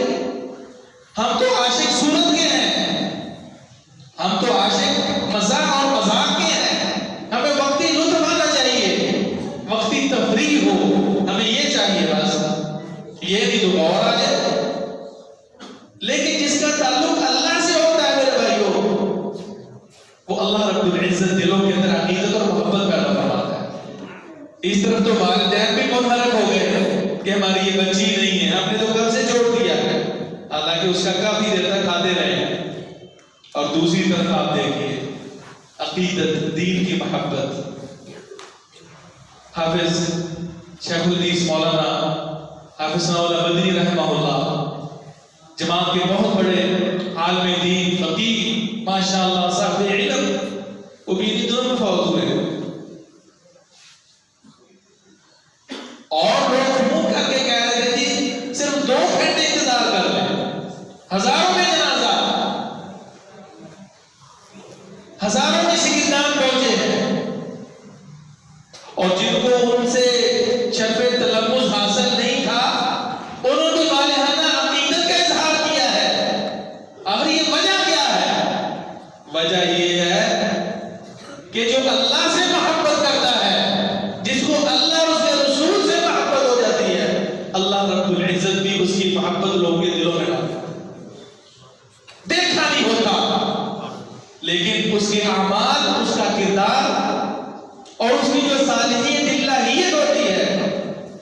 ہم تو عاشق صورت کے ہیں، ہم تو عاشق مزاح اور مذاق کے ہیں. ہمیں وقتی لطف آنا چاہیے، وقتی تفریح ہو، ہمیں یہ چاہیے بس، یہ نہیں تو گوہر آ جائے. لیکن جس کا تعلق اللہ سے ہوتا ہے میرے بھائیوں، وہ اللہ رب العزت دلوں کے اندر عقیدت اور محبت پیدا فرماتا ہے. اس طرف تو والدین بھی منحرف ہو گئے کہ ہماری یہ بچی نہیں ہے، ہم نے تو کب سے چھوڑ دیا ہے، حالانکہ اس کا کافی دیر تک کھاتے رہے. اور دوسری طرف آپ دیکھیے عقیدت، دین کی محبت. حافظ شیخ الحدیث مولانا حافظ ثناء اللہ مدنی رحمہ اللہ، جماعت کے بہت بڑے عالم دین، فقیہ، ماشاءاللہ صاحب علم، وہ بیوی دونوں میں فوت ہوئے، اور لوگ منہ کر کے کہہ رہے تھے جی صرف 2 گھنٹے انتظار کر لیں، ہزاروں میں جنازہ، ہزاروں میں شکیلدان پہنچے ہیں، اور جن کو ان سے شرف تلمذ حاصل نہیں تھا انہوں نے والہانہ عقیدت کا اظہار کیا ہے۔ اور یہ وجہ کیا ہے؟ وجہ یہ ہے کہ جو اللہ سے محبت کرتا ہے، جس کو اللہ اور اس کے رسول سے محبت ہو جاتی ہے، اللہ رب العزت بھی اس کی محبت لوگوں کے دلوں میں ڈالتا ہے۔ دیکھا نہیں ہوتا لیکن اس کے اعمال، اس کا کردار اور اس کی جو صالحیت اللہیت ہوتی ہے،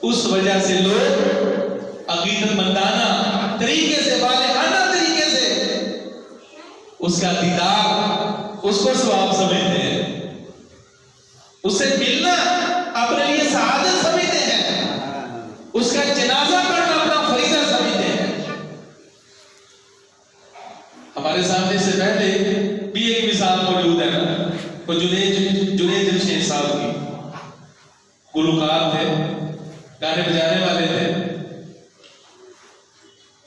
اس وجہ سے لوگ عقیدت مندانہ طریقے سے، والہانہ طریقے سے اس کا دیدار، اس کو ثواب سمجھتے ہیں، اس سے ملنا اپنے لیے سعادت سمجھتے ہیں، اس کا جنازہ پڑھنا اپنا فریضہ سمجھتے ہیں۔ ہمارے سامنے سے پہلے بھی ایک مثال موجود ہے نا، وہ جنید جمشید صاحب کی، گلوکار تھے، گانے بجانے والے تھے،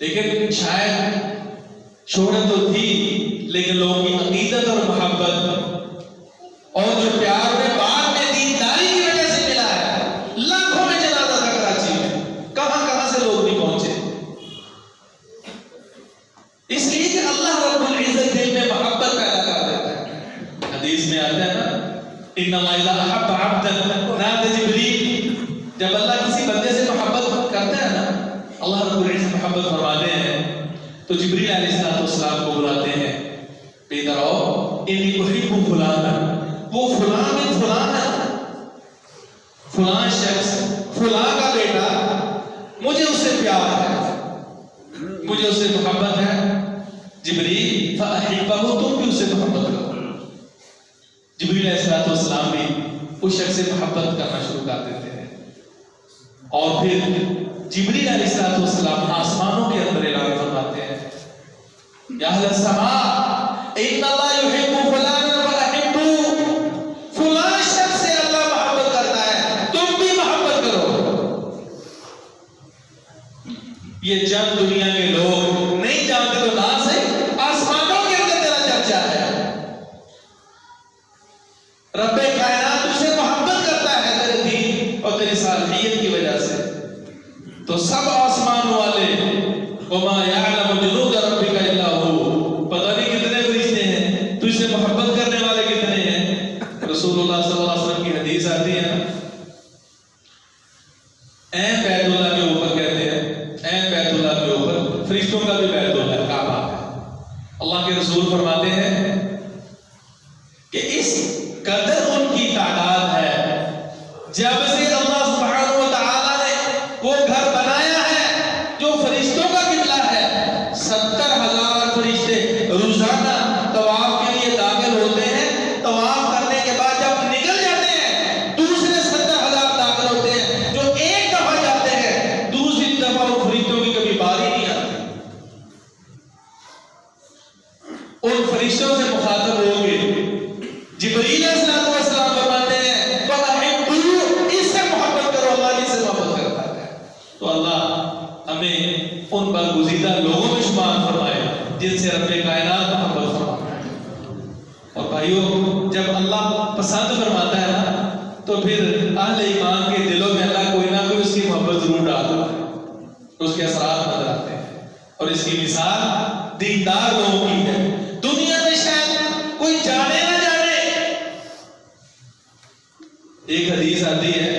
لیکن شاید شہرت تو تھی لیکن لوگوں کی عقیدت اور محبت اور جو پیار میں بعد میں دینداری کی وجہ سے ملا ہے، لاکھوں میں جنازہ تھا کراچی میں، کہاں کہاں سے لوگ نہیں پہنچے، اس لیے کہ اللہ رب العزت دل میں محبت پیدا کر دیتا ہے۔ حدیث میں آتا ہے نا، ان اللہ اذا احب عبدا نادى جبریل، جب اللہ کسی بندے سے محبت کرتا ہے نا، اللہ رب العزت محبت فرماتے ہیں تو جبریل علیہ السلام کو بلاتے ہیں، ادھر آؤ، انی احب فلانا، وہ فلاں میں فلاں ہے، فلاں شخص، فلاں کا بیٹا، مجھے اس سے پیار ہے، مجھے اس سے محبت ہے، جبریل فاحبہ، تم بھی اس سے محبت کرو۔ جبریل علیہ السلام بھی اس شخص سے محبت کرنا شروع کر دیتے ہیں، اور پھر جبریل علیہ السلام آسمانوں کے اندر اعلان فرماتے ہیں، یا اہل السماء ان اللہ یحب فلانا فاحبوا، فلاں شخص سے اللہ محبت کرتا ہے، تم بھی محبت کرو۔ یہ جب دنیا کے لوگ نہیں جانتے تو نہ سے آسمانوں کے اندر تیرا چرچا ہے، رب کائنات تجھ سے محبت کرتا ہے تیرے دین اور تیری صالحیت کی وجہ سے، تو سب آسمان والے، وما یعلم جنود ربک الا هو، پتہ نہیں کتنے فرشتے ہیں، تجھ سے محبت کرنے والے کتنے ہیں۔ رسول اللہ صلی اللہ علیہ وسلم کی حدیث آتی ہے نا، اے بیت اللہ کے اوپر، کہتے ہیں اے بیت اللہ کے اوپر، فرشتوں کا بھی بیت اللہ ہے، کعبہ ہے، اللہ کے رسول فرماتے ہیں کہ اس قدر ان کی تعداد ہے، جب سے اللہ سبحانہ و تعالیٰ نے وہ گھر بنایا ہے جو فرشتوں کا قبلہ ہے، 70,000 فرشتے روزانہ طواف کے لیے داخل ہوتے ہیں، طواف کرنے کے بعد جب نکل جاتے ہیں دوسرے 70,000 داخل ہوتے ہیں، جو ایک دفعہ جاتے ہیں دوسری دفعہ وہ فرشتوں کی کبھی باری نہیں آتی، ان فرشتوں سے مخاطب ہو گئے۔ جبریل علیہ السلام فرماتے ہیں فاحبوا، اس سے محبت کرو، اللہ جس سے محبت کرتا ہے، تو اللہ ہمیں ان برگزیدہ لوگوں میں شمار فرمائے جن سے رب کائنات محبت فرماتا ہے۔ اور بھائیو، جب اللہ پسند فرماتا ہے نا تو پھر اہل ایمان کے دلوں میں اللہ کوئی نہ کوئی اس کی محبت ضرور ڈالتا ہے، اس کے اثرات نظر آتے ہیں، اور اس کی مثال دیندار لوگوں کی ہے۔ دنیا میں شاید کوئی جانے نہ جانے، ایک حدیث آتی ہے،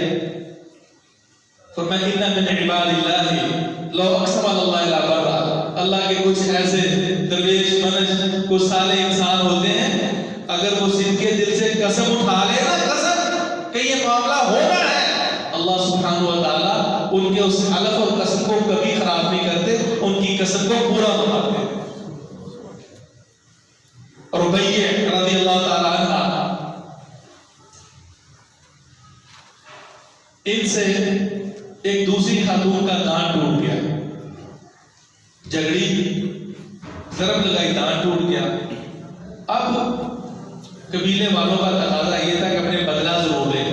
فرمایا ان من عباد اللہ لو اقسم علی اللہ لبرہ، اللہ کے کچھ ایسے درویش منج کچھ صالح انسان ہوتے ہیں، اگر وہ جن کے دل سے قسم اٹھا لے نا، قسم کہ یہ معاملہ ہونا ہے، اللہ سبحانہ و تعالیٰ ان کے اس حلف اور قسم کو کبھی خراب نہیں کرتے، ان کی قسم کو پورا بناتے ہیں۔ ربیع رضی اللہ تعالیٰ عنہ، ان سے ایک دوسری خاتون کا دانت ٹوٹ گیا، جھگڑی، ضرب لگائی، دانت ٹوٹ گیا، قبیلے والوں کا تقاضا یہ تھا کہ اپنے بدلہ ضرور لے،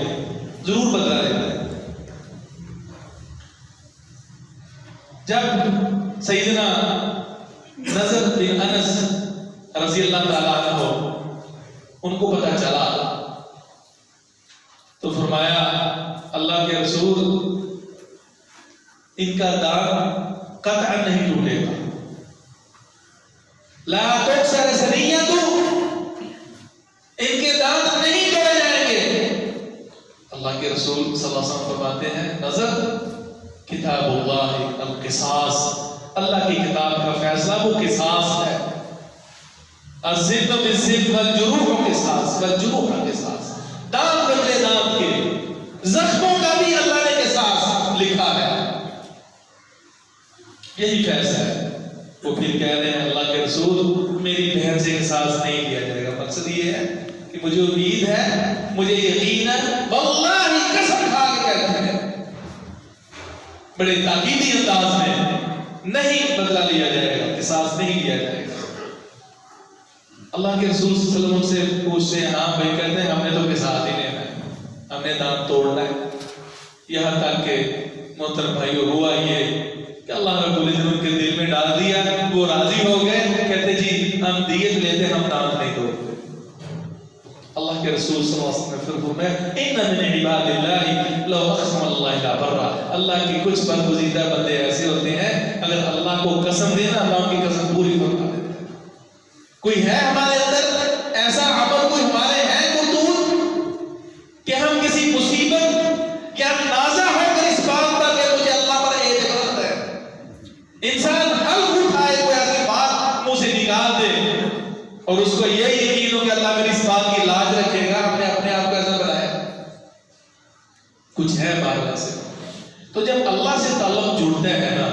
ضرور بدلہ لینا ہے۔ جب سیدنا نضر بن انس رضی اللہ تعالیٰ عنہ ان کو پتہ چلا تو فرمایا اللہ کے رسول ان کا دان قطعا نہیں ٹوٹے گا، لا تکسر سریۃ، ان کے دانت نہیں توڑے جائیں گے۔ اللہ کے رسول صلی اللہ علیہ وسلم فرماتے ہیں نظر کتاب اللہ القصاص، اللہ کی کتاب کا فیصلہ وہ قصاص ہے۔ الذب بالذب والجروح قصاص، والجروح قصاص، دانت بدلے دانت کے، زخموں کا بھی اللہ نے قصاص لکھا ہے، یہی فیصلہ ہے۔ وہ پھر کہہ رہے ہیں اللہ کے رسول میری بہن سے قصاص نہیں لیا جائے گا۔ مقصد یہ ہے کہ مجھے امید ہے، مجھے یقین ہے، واللہ قسم کھا کے کہتے ہیں بڑے تاکیدی انداز میں، نہیں بدلہ لیا جائے گا، قصاص نہیں لیا جائے گا۔ اللہ کے رسول صلی اللہ علیہ وسلم سے پوچھتے ہیں ہاں بھائی، کہتے ہیں ہم نے تو قصاص ہی لینا ہے، ہم نے دانت توڑنا ہے۔ یہاں تک کہ محترم بھائیو ہوا یہ کہ اللہ رب العزت نے ان کے دل میں ڈال دیا، وہ راضی ہو گئے، کہتے جی ہم دیت لیتے، ہم دانت نہیں توڑتے۔ اللہ کے رسول صلی اللہ علیہ وسلم نے پھر فرمایا ان من عباد اللہ لو اقسم اللہ لا برا، اللہ کے کچھ برگزیدہ بندے ایسے ہوتے ہیں اگر اللہ کو قسم دینا اللہ ان کی قسم پوری فرما دیتا ہے۔ کوئی ہے ہمارے اندر ایسا عمل، کوئی ہمارے ہیں کرتوت کہ ہم کسی مصیبت یا نازع ہو کر اس بات پر کہ مجھے اللہ پر اعتماد ہے، انسان حلف اٹھائے کوئی ایسی بات منہ سے نکال دے اور اس کو یہی یقین ہو کہ اللہ میری اس بات کی لاج رکھے گا، ہم نے اپنے آپ کو ایسا بنایا؟ کچھ ہے باہر سے۔ تو جب اللہ سے تعلق جڑتا ہے نا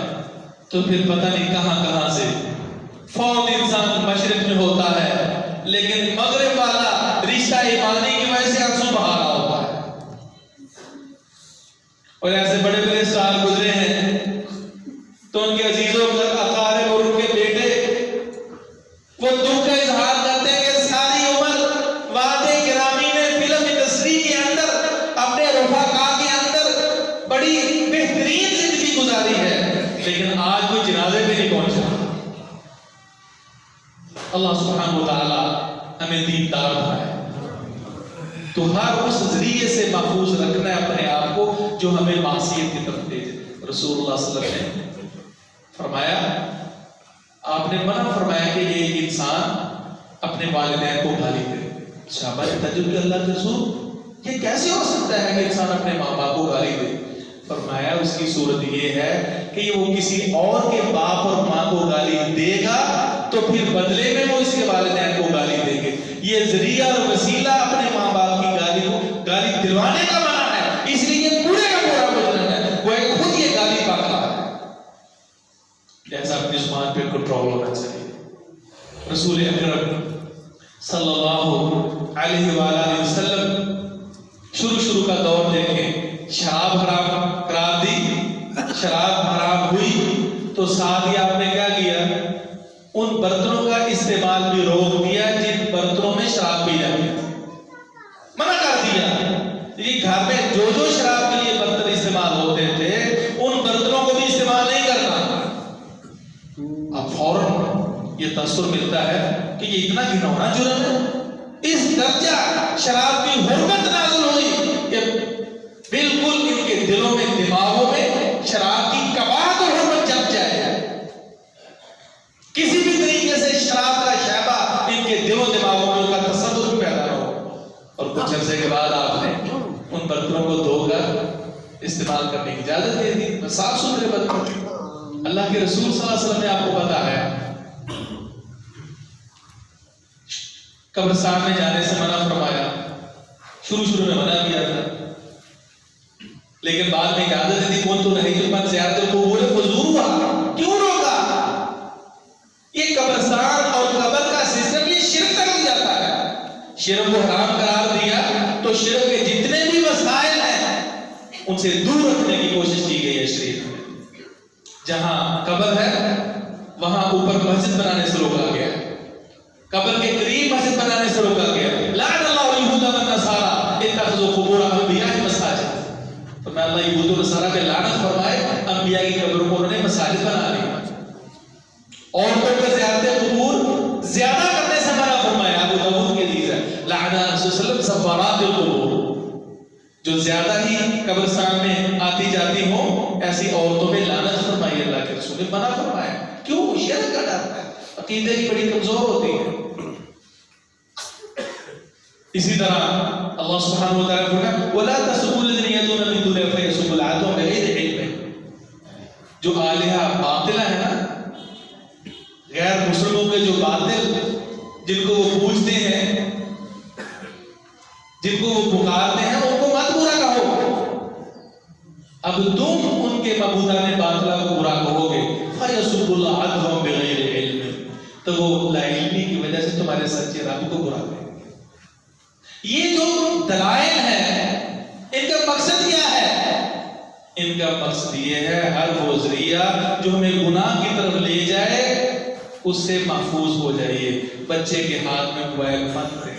تو پھر پتہ نہیں کہاں کہاں سے فوت انسان مشرق میں ہوتا ہے لیکن مغرب والا رشتہ ایمانی کی وجہ سے آنسو بہا رہا ہوتا ہے۔ اور ایسے بڑے بڑے سال گزرے ہیں تو ان کے عزیزوں اقارب اور ان کے بیٹے وہ دکھ کا اظہار کرتے ہیں کہ ساری عمر وعدے گرامی میں فلم تصریح کے اندر اپنے رفقا کے اندر بڑی بہترین زندگی گزاری ہے لیکن آج کوئی جنازے پہ نہیں پہنچا۔ اللہ سبحانہ وتعالی ہمیں دیندار بنائے، تو ہر اس ذریعے سے محفوظ رکھنا ہے اپنے آپ کو جو ہمیں معصیت کی طرف دے دے۔ رسول اللہ صلی اللہ علیہ وسلم نے فرمایا، آپ نے منع فرمایا کہ یہ انسان اپنے والدین کو گالی دے۔ صحابہ نے تعجب کیا اللہ کے رسول یہ کیسے ہو سکتا ہے کہ انسان اپنے ماں باپ کو گالی دے؟ فرمایا اس کی صورت یہ ہے کہ وہ کسی اور کے باپ اور ماں کو گالی دے گا تو پھر بدلے میں وہ اس کے والدین کو گالی دیں گے۔ یہ ذریعہ اور وسیلہ اپنے ماں باپ کی گالی دلوانے کا منع ہے، اس لیے یہ پورے کا پورا مجرم ہے، وہ خود یہ گالی پاکتا ہے۔ جیسا اپنی زبان پہ کنٹرول ہونا چاہیے۔ رسول اکرم صلی اللہ علیہ وآلہ وسلم شروع کا دور دیکھیں، شراب حرام قرار دی، شراب حرام ہوئی تو ساتھ ہی آپ نے کیا کیا؟ ان برتنوں کا استعمال بھی روک دیا جن برتنوں میں شراب پی جاتی ہے، منع کر دیا۔ یہ گھر میں جو جو شراب کے لیے برتن استعمال ہوتے تھے ان برتنوں کو بھی استعمال نہیں کرنا۔ اب فوراً یہ تاثر ملتا ہے کہ یہ اتنا گھناؤنا جرم ہے، اس درجہ شراب کی حرمت نازل ہوئی کہ بالکل ان کے دلوں میں دماغوں میں شراب کی قباحت اور حرمت جم جائے، کسی بھی طریقے سے شراب کا شائبہ ان کے دل و دماغوں میں ان کا تصور پیدا ہو۔ اور کچھ عرصے کے بعد آپ نے ان برتنوں کو دھو کر استعمال کرنے کی اجازت دے دی، صاف ستھرے برتن۔ اللہ کے رسول صلی اللہ علیہ وسلم نے آپ کو پتا ہے قبرستان میں جانے سے منع فرمایا، شروع میں منع کیا تھا لیکن بعد میں اجازت دی، کون تو نہیں جو من زیارت القبور فزورا، کیوں روکا؟ یہ قبرستان اور قبر کا سسٹم یہ شرک تک لے جاتا ہے، شرک کو حرام قرار دیا تو شرک کے جتنے بھی وسائل ہیں ان سے دور رکھنے کی کوشش کی گئی ہے شریعت میں۔ جہاں قبر ہے وہاں اوپر مسجد بنانے سے روکا گیا، قبر کے قریب مسجد بنانے سے روکا گیا، لعنت لعن رسول صلی اللہ علیہ وسلم زوارات القبور، جو زیادہ ہی قبرستان میں آتی جاتی ہوں ایسی عورتوں پہ لعنت فرمائی اللہ کے رسول نے، منع فرمایا۔ کیوں؟ شرک کا ڈر ہے، عقیدے کی بڑی کمزور ہوتی ہے۔ اسی طرح اللہ سبحانہ و تعالیٰ فرمایا وَلَا تَسُبُّوا الَّذِينَ يَدْعُونَ مِن دُونِ اللَّهِ فَيَسُبُّوا الْعَدْوَ بِغَيْرِ عِلْمٍ، جو آلہہ باطلہ ہے نا، غیر مسلموں کے جو باطل جن کو وہ پوجتے ہیں، جن کو وہ پکارتے ہیں، ان کو مت برا کہو۔ اب تم ان کے معبودان باطلہ کو برا کہو گے، فَيَسُبُّوا الْعَدْوَ بِغَيْرِ عِلْمٍ، تو وہ لا علمی کی وجہ سے تمہارے سچے رب کو برا کریں گے۔ یہ جو دلائل ہیں ان کا مقصد کیا ہے؟ ان کا مقصد یہ ہے ہر وہ ذریعہ جو ہمیں گناہ کی طرف لے جائے اس سے محفوظ ہو جائیے۔ بچے کے ہاتھ میں موبائل مت دیں،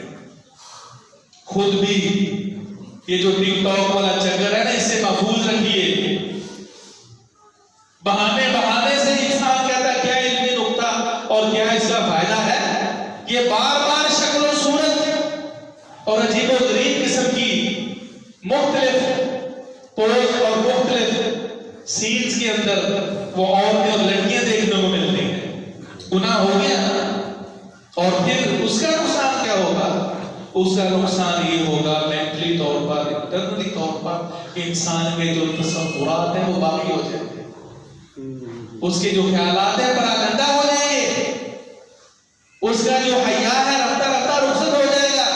خود بھی یہ جو ٹک ٹاک والا چکر ہے نا اس سے محفوظ رکھیے۔ بہانے بہانے سے انسان کہتا ہے کیا علمی نقطہ اور کیا اس کا فائدہ ہے، یہ بار بار شکل و صورت اور عجیب و غریب قسم کی مختلف پوز اور مختلف سینز کے اندر وہ عورتیں اور لڑکیاں دیکھنے کو ملتی ہیں۔ گناہ ہو گیا نا، اور پھر اس کا نقصان کیا ہوگا؟ اس کا نقصان یہ ہوگا مینٹلی طور پر، انٹرنلی طور پر انسان کے جو تصورات ہیں وہ باقی ہو جائیں گے، اس کے جو خیالات ہیں پراگندہ ہو جائیں گے، اس کا جو حیا ہے رفتہ رفتہ رخصت ہو جائے گا۔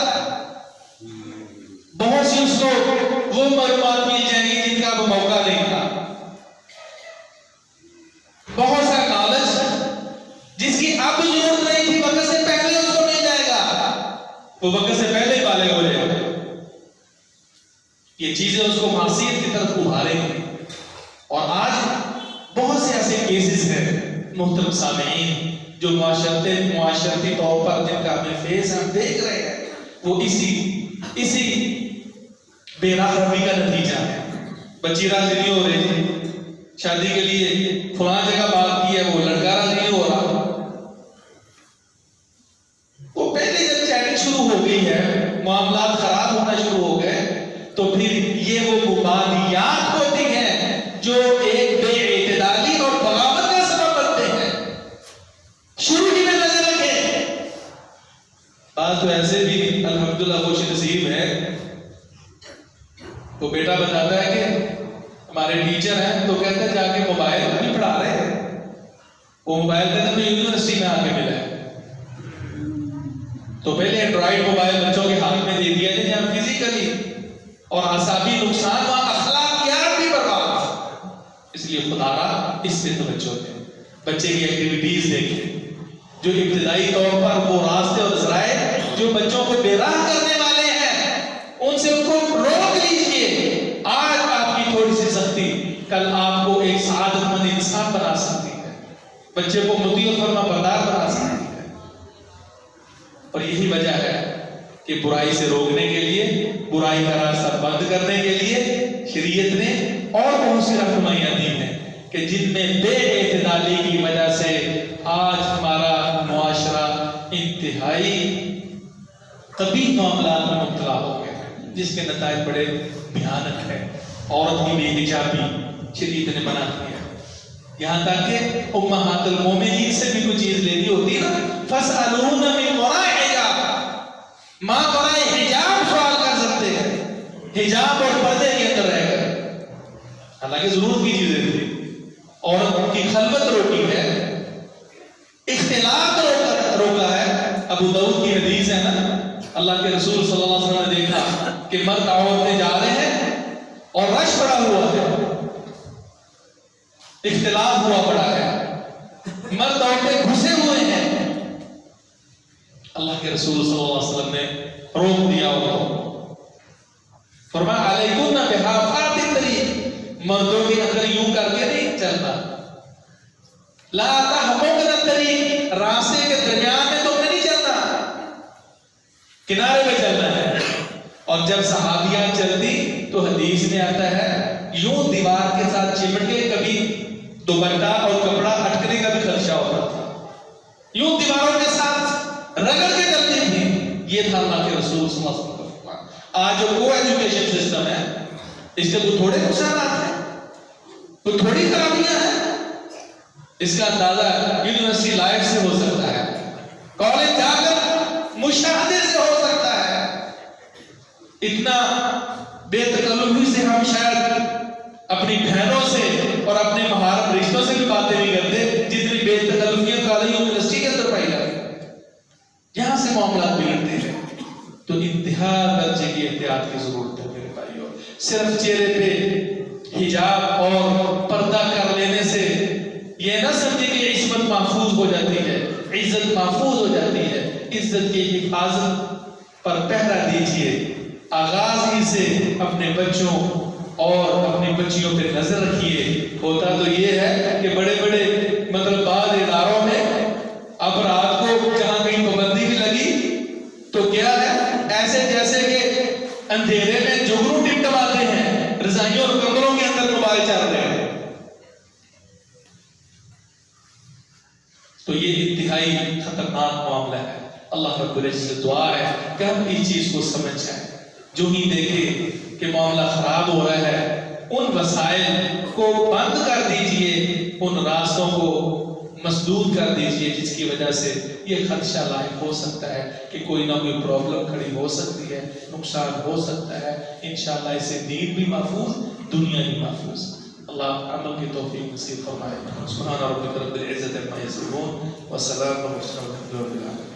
بہت سی اس کو وہ معلومات مل جائیں گی جن کا وہ موقع نہیں تھا، بہت سا نالج جس کی اب ضرورت نہیں تھی وقت سے پہلے اس کو مل جائے گا، وہ وقت سے پہلے ہی بالغ ہو جائے گا۔ یہ چیزیں اس کو معصیت کی طرف ابھاریں گی۔ اور آج بہت سے ایسے کیسز ہیں محترم سامعین جو معاشرتی طور پر جن کا ہمیں فیس ہم دیکھ رہے ہیں، وہ اسی بے راہ روی کا نتیجہ ہے۔ بچی راضی نہیں ہو رہی، شادی کے لیے فلاں جگہ بات کی ہے، وہ لڑکا راضی نہیں ہو رہا، وہ پہلے جب چیٹنگ شروع ہو گئی ہے، معاملات خراب ہونا شروع ہو گئے، تو پھر یہ وہ مبادیات ہوتی ہیں جو ایک بے اعتدالی اور بغاوت کا سبب بنتے ہیں۔ شروع ہی میں نظر رکھیں، بات تو ایسے بھی الحمدللہ خوش نصیب ہے، وہ بیٹا بتاتا ہے کہ ہمارے ٹیچر ہیں تو کہتے ہیں جا کے موبائل نہیں پڑھا رہے ہیں، وہ موبائل کہتے ہیں یونیورسٹی میں آ کے ملا ہے۔ تو پہلے اینڈرائڈ موبائل بچوں کے ہاتھ میں دے دیا جائے جہاں فزیکلی اور اعصابی نقصان وہاں اخلاقیات بھی برباد، اس لیے خدا را اس پہ توجہ دیں، بچے کی ایکٹیویٹیز دیکھیں، جو ابتدائی طور پر وہ راستے اور ذرائع جو بچوں کو بے راہ کرنے والے ہیں ان سے ان کو روک لیجئے۔ آج آپ کی تھوڑی سی سختی کل آپ کو ایک سعادت مند انسان بنا سکتی ہے، بچے کو مطیع و فرما بردار بنا سکتی ہے۔ اور یہی وجہ ہے کہ برائی سے روکنے کے لیے، برائی کا راستہ بند کرنے کے لیے شریعت نے اور بہت سی رہنمائیاں دی ہیں کہ جن میں بے اعتدالی کی وجہ سے آج ہمارا معاشرہ انتہائی قبیح معاملات میں مبتلا ہو گیا ہے، جس کے نتائج بڑے بھیانک ہیں۔ عورت کی بے حجابی شریعت نے منع کیا، یہاں تک کہ امہات المومنین سے بھی کوئی چیز لینی ہوتی ہے نا، فَاسْأَلُونَ مِن وَرَاءِ حِجَابٍ، ماں وراء حجاب سوال کر سکتے ہیں، حجاب اور پردے کے اندر رہ کر، حالانکہ ضرورت کی چیزیں تھی۔ عورت کی خلوت روکی ہے، اختلاط روکا ہے۔ ابو داؤد کی حدیث ہے نا، اللہ کے رسول صلی اللہ علیہ وسلم نے دیکھا کہ مرد عورتیں جا رہے ہیں اور رش پڑا ہوا ہے، اختلاف ہوا پڑا ہے، مرد عورتیں گھسے ہوئے ہیں، اللہ کے رسول صلی اللہ علیہ وسلم نے روک دیا ان فرمایا علیکم بحافات الطریق، مردوں کے اندر یوں کر کے نہیں چلنا، لا تحمقن الطریق، راستے کے درمیان میں تم نے نہیں چلنا، کنارے پہ چلنا ہے۔ اور جب صحابیات چلتی تو حدیث میں آتا ہے یوں دیوار کے ساتھ چمٹ کے، کبھی دوپٹہ اور کپڑا اٹکنے کا بھی خدشہ ہوتا تھا، یوں دیواروں کے ساتھ رگڑ کے چلتی تھی۔ یہ تھا اللہ کے رسول صلی اللہ علیہ وسلم کا فرمان. آج جو کو ایجوکیشن سسٹم ہے اس کے کوئی تھوڑے نقصانات ہیں, کوئی تھوڑی خرابیاں ہیں. اس کا اندازہ یونیورسٹی لائف سے ہو سکتا ہے, کالج جا کر مشاہدے سے ہو سکتا ہے. اتنا بے تکلفی سے ہم شاید اپنی بہنوں سے اور اپنے محرم رشتوں سے بھی باتیں نہیں کرتے جتنی بے تکلفیاں کالج یونیورسٹی کے اندر پائی جاتی ہیں. یہاں سے معاملات بگڑتے ہیں. تو انتہا درجے کی احتیاط کی ضرورت ہے میرے بھائیوں. صرف چہرے پہ حجاب اور پردہ کر لینے سے یہ نہ سمجھے کہ عصمت محفوظ ہو جاتی ہے, عزت محفوظ ہو جاتی ہے. عزت کی حفاظت پر پہرا دیجیے. آغاز ہی سے اپنے بچوں اور اپنی بچیوں پہ نظر رکھیے. ہوتا تو یہ ہے کہ بڑے بڑے مطلب بعض اداروں میں اب رات کو جہاں کہیں پابندی بھی لگی تو کیا ہے, ایسے جیسے کہ اندھیرے میں جگرو ٹمٹماتے ہیں, رضائیوں اور کمروں کے اندر موبائل چل رہے ہیں. تو یہ انتہائی خطرناک معاملہ ہے. اللہ رب العزت سے دعا ہے کہ ہم اس چیز کو سمجھ جائیں. جو ہی دیکھے کہ معاملہ خراب ہو رہا ہے ان وسائل کو بند کر دیجئے, ان راستوں کو مسدود کر دیجئے جس کی وجہ سے یہ خدشہ لاحق ہو سکتا ہے کہ کوئی نہ کوئی پرابلم کھڑی ہو سکتی ہے, نقصان ہو سکتا ہے. انشاءاللہ اس سے دین بھی محفوظ, دنیا بھی محفوظ. اللہ عمل کی توفیق نصیب فرمائے. سبحان ربک رب العزت عما یصفون وسلام علی المرسلین.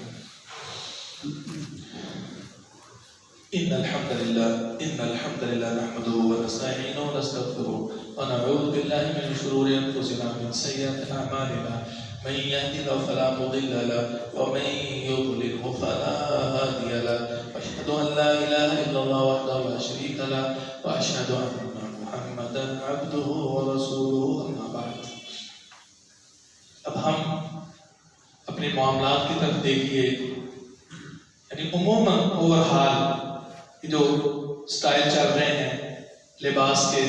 إن الحمد لله نحمده ونستعينه ونستغفره ونعوذ بالله من شرور أنفسنا ومن سيئات أعمالنا. من يهده الله فلا مضل له ومن يضلله فلا هادي له. وأشهد أن لا إله إلا الله وحده لا شريك له وأشهد أن محمدا عبده ورسوله. أما بعد. اب ہم اپنے معاملات کی طرف دیکھیے. یعنی عموماً اوورحال جو سٹائل چل رہے ہیں لباس کے,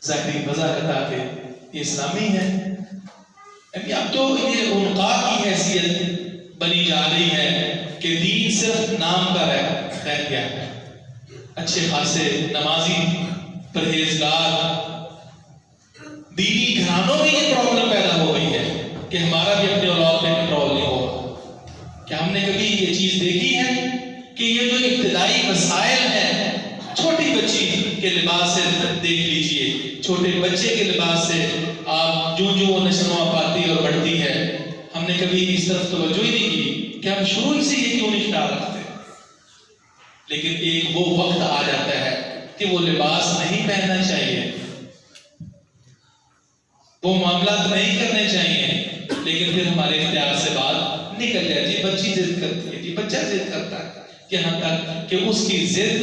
ظاہری وضاحت کے, یہ اسلامی ہے. یعنی اب تو یہ عنقاء کی حیثیت بنی جا رہی ہے کہ دین صرف نام کا رہ گیا. اچھے خاصے نمازی, پرہیزگار دینی گھرانوں میں یہ پرابلم پیدا ہو گئی ہے کہ ہمارا بھی اپنے اولاد میں کنٹرول نہیں ہوگا. کیا ہم نے کبھی یہ چیز دیکھی ہے کہ یہ جو ابتدائی مسائل ہیں, چھوٹی بچی کے لباس سے دیکھ لیجئے, چھوٹے بچے کے لباس سے آپ جو وہ نشوونما پاتی اور بڑھتی ہے, ہم نے کبھی اس طرف توجہ ہی نہیں کی کہ ہم شروع سے یہ کیوں نہیں خیال رکھتے. لیکن ایک وہ وقت آ جاتا ہے کہ وہ لباس نہیں پہننا چاہیے, وہ معاملات نہیں کرنے چاہیے, لیکن پھر ہمارے اختیار سے بات نکل جائے. جی بچی ضد کرتی ہے, جی بچہ ضد کرتا ہے, یہاں تک کہ اس کی ضد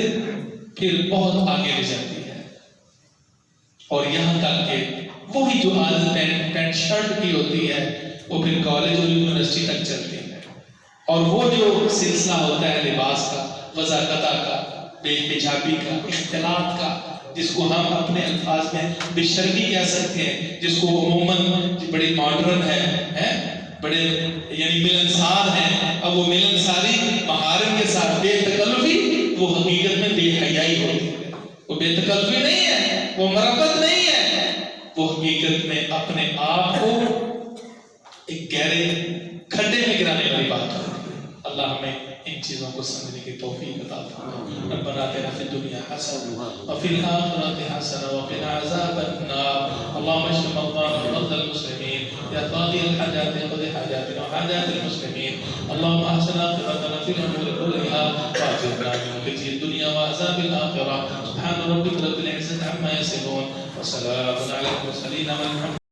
پھر بہت آگے لے جاتی ہے. اور یہاں تک کہ وہی جو عادت پینٹ شرٹ کی ہوتی ہے وہ پھر کالج اور یونیورسٹی تک چلتی ہے. اور وہ جو سلسلہ ہوتا ہے لباس کا, وضاحت کا, بے حجابی کا, اختلاط کا, جس کو ہم اپنے الفاظ میں بے شرمی کہہ سکتے ہیں, جس کو عموماً بڑی ماڈرن ہے, بڑے یعنی ملنسار ہیں. اب وہ ملنساری محارم کے ساتھ بے تکلفی, وہ حقیقت میں بے حیائی ہوتی ہے. وہ بے تکلفی نہیں ہے, وہ مربت نہیں ہے, وہ حقیقت میں اپنے آپ کو ایک گہرے کھڈے میں گرانے والی بات ہے. اللہ ہمیں ان چیزوں کو سمجھنے کی توفیق عطا فرمائے. ربنا آتنا فی الدنیا حسنہ وفی الآخرۃ حسنہ وقنا عذاب النار. اللهم اشف مرضانا ومرضى المسلمين يا قاضي الحاجات اقض حاجاتنا وحاجات المسلمين. اللهم احسن عاقبتنا في الامور كلها واجرنا من خزي الدنيا وعذاب الاخره. سبحان ربك رب العزه عما يصفون وسلام على المرسلين والحمد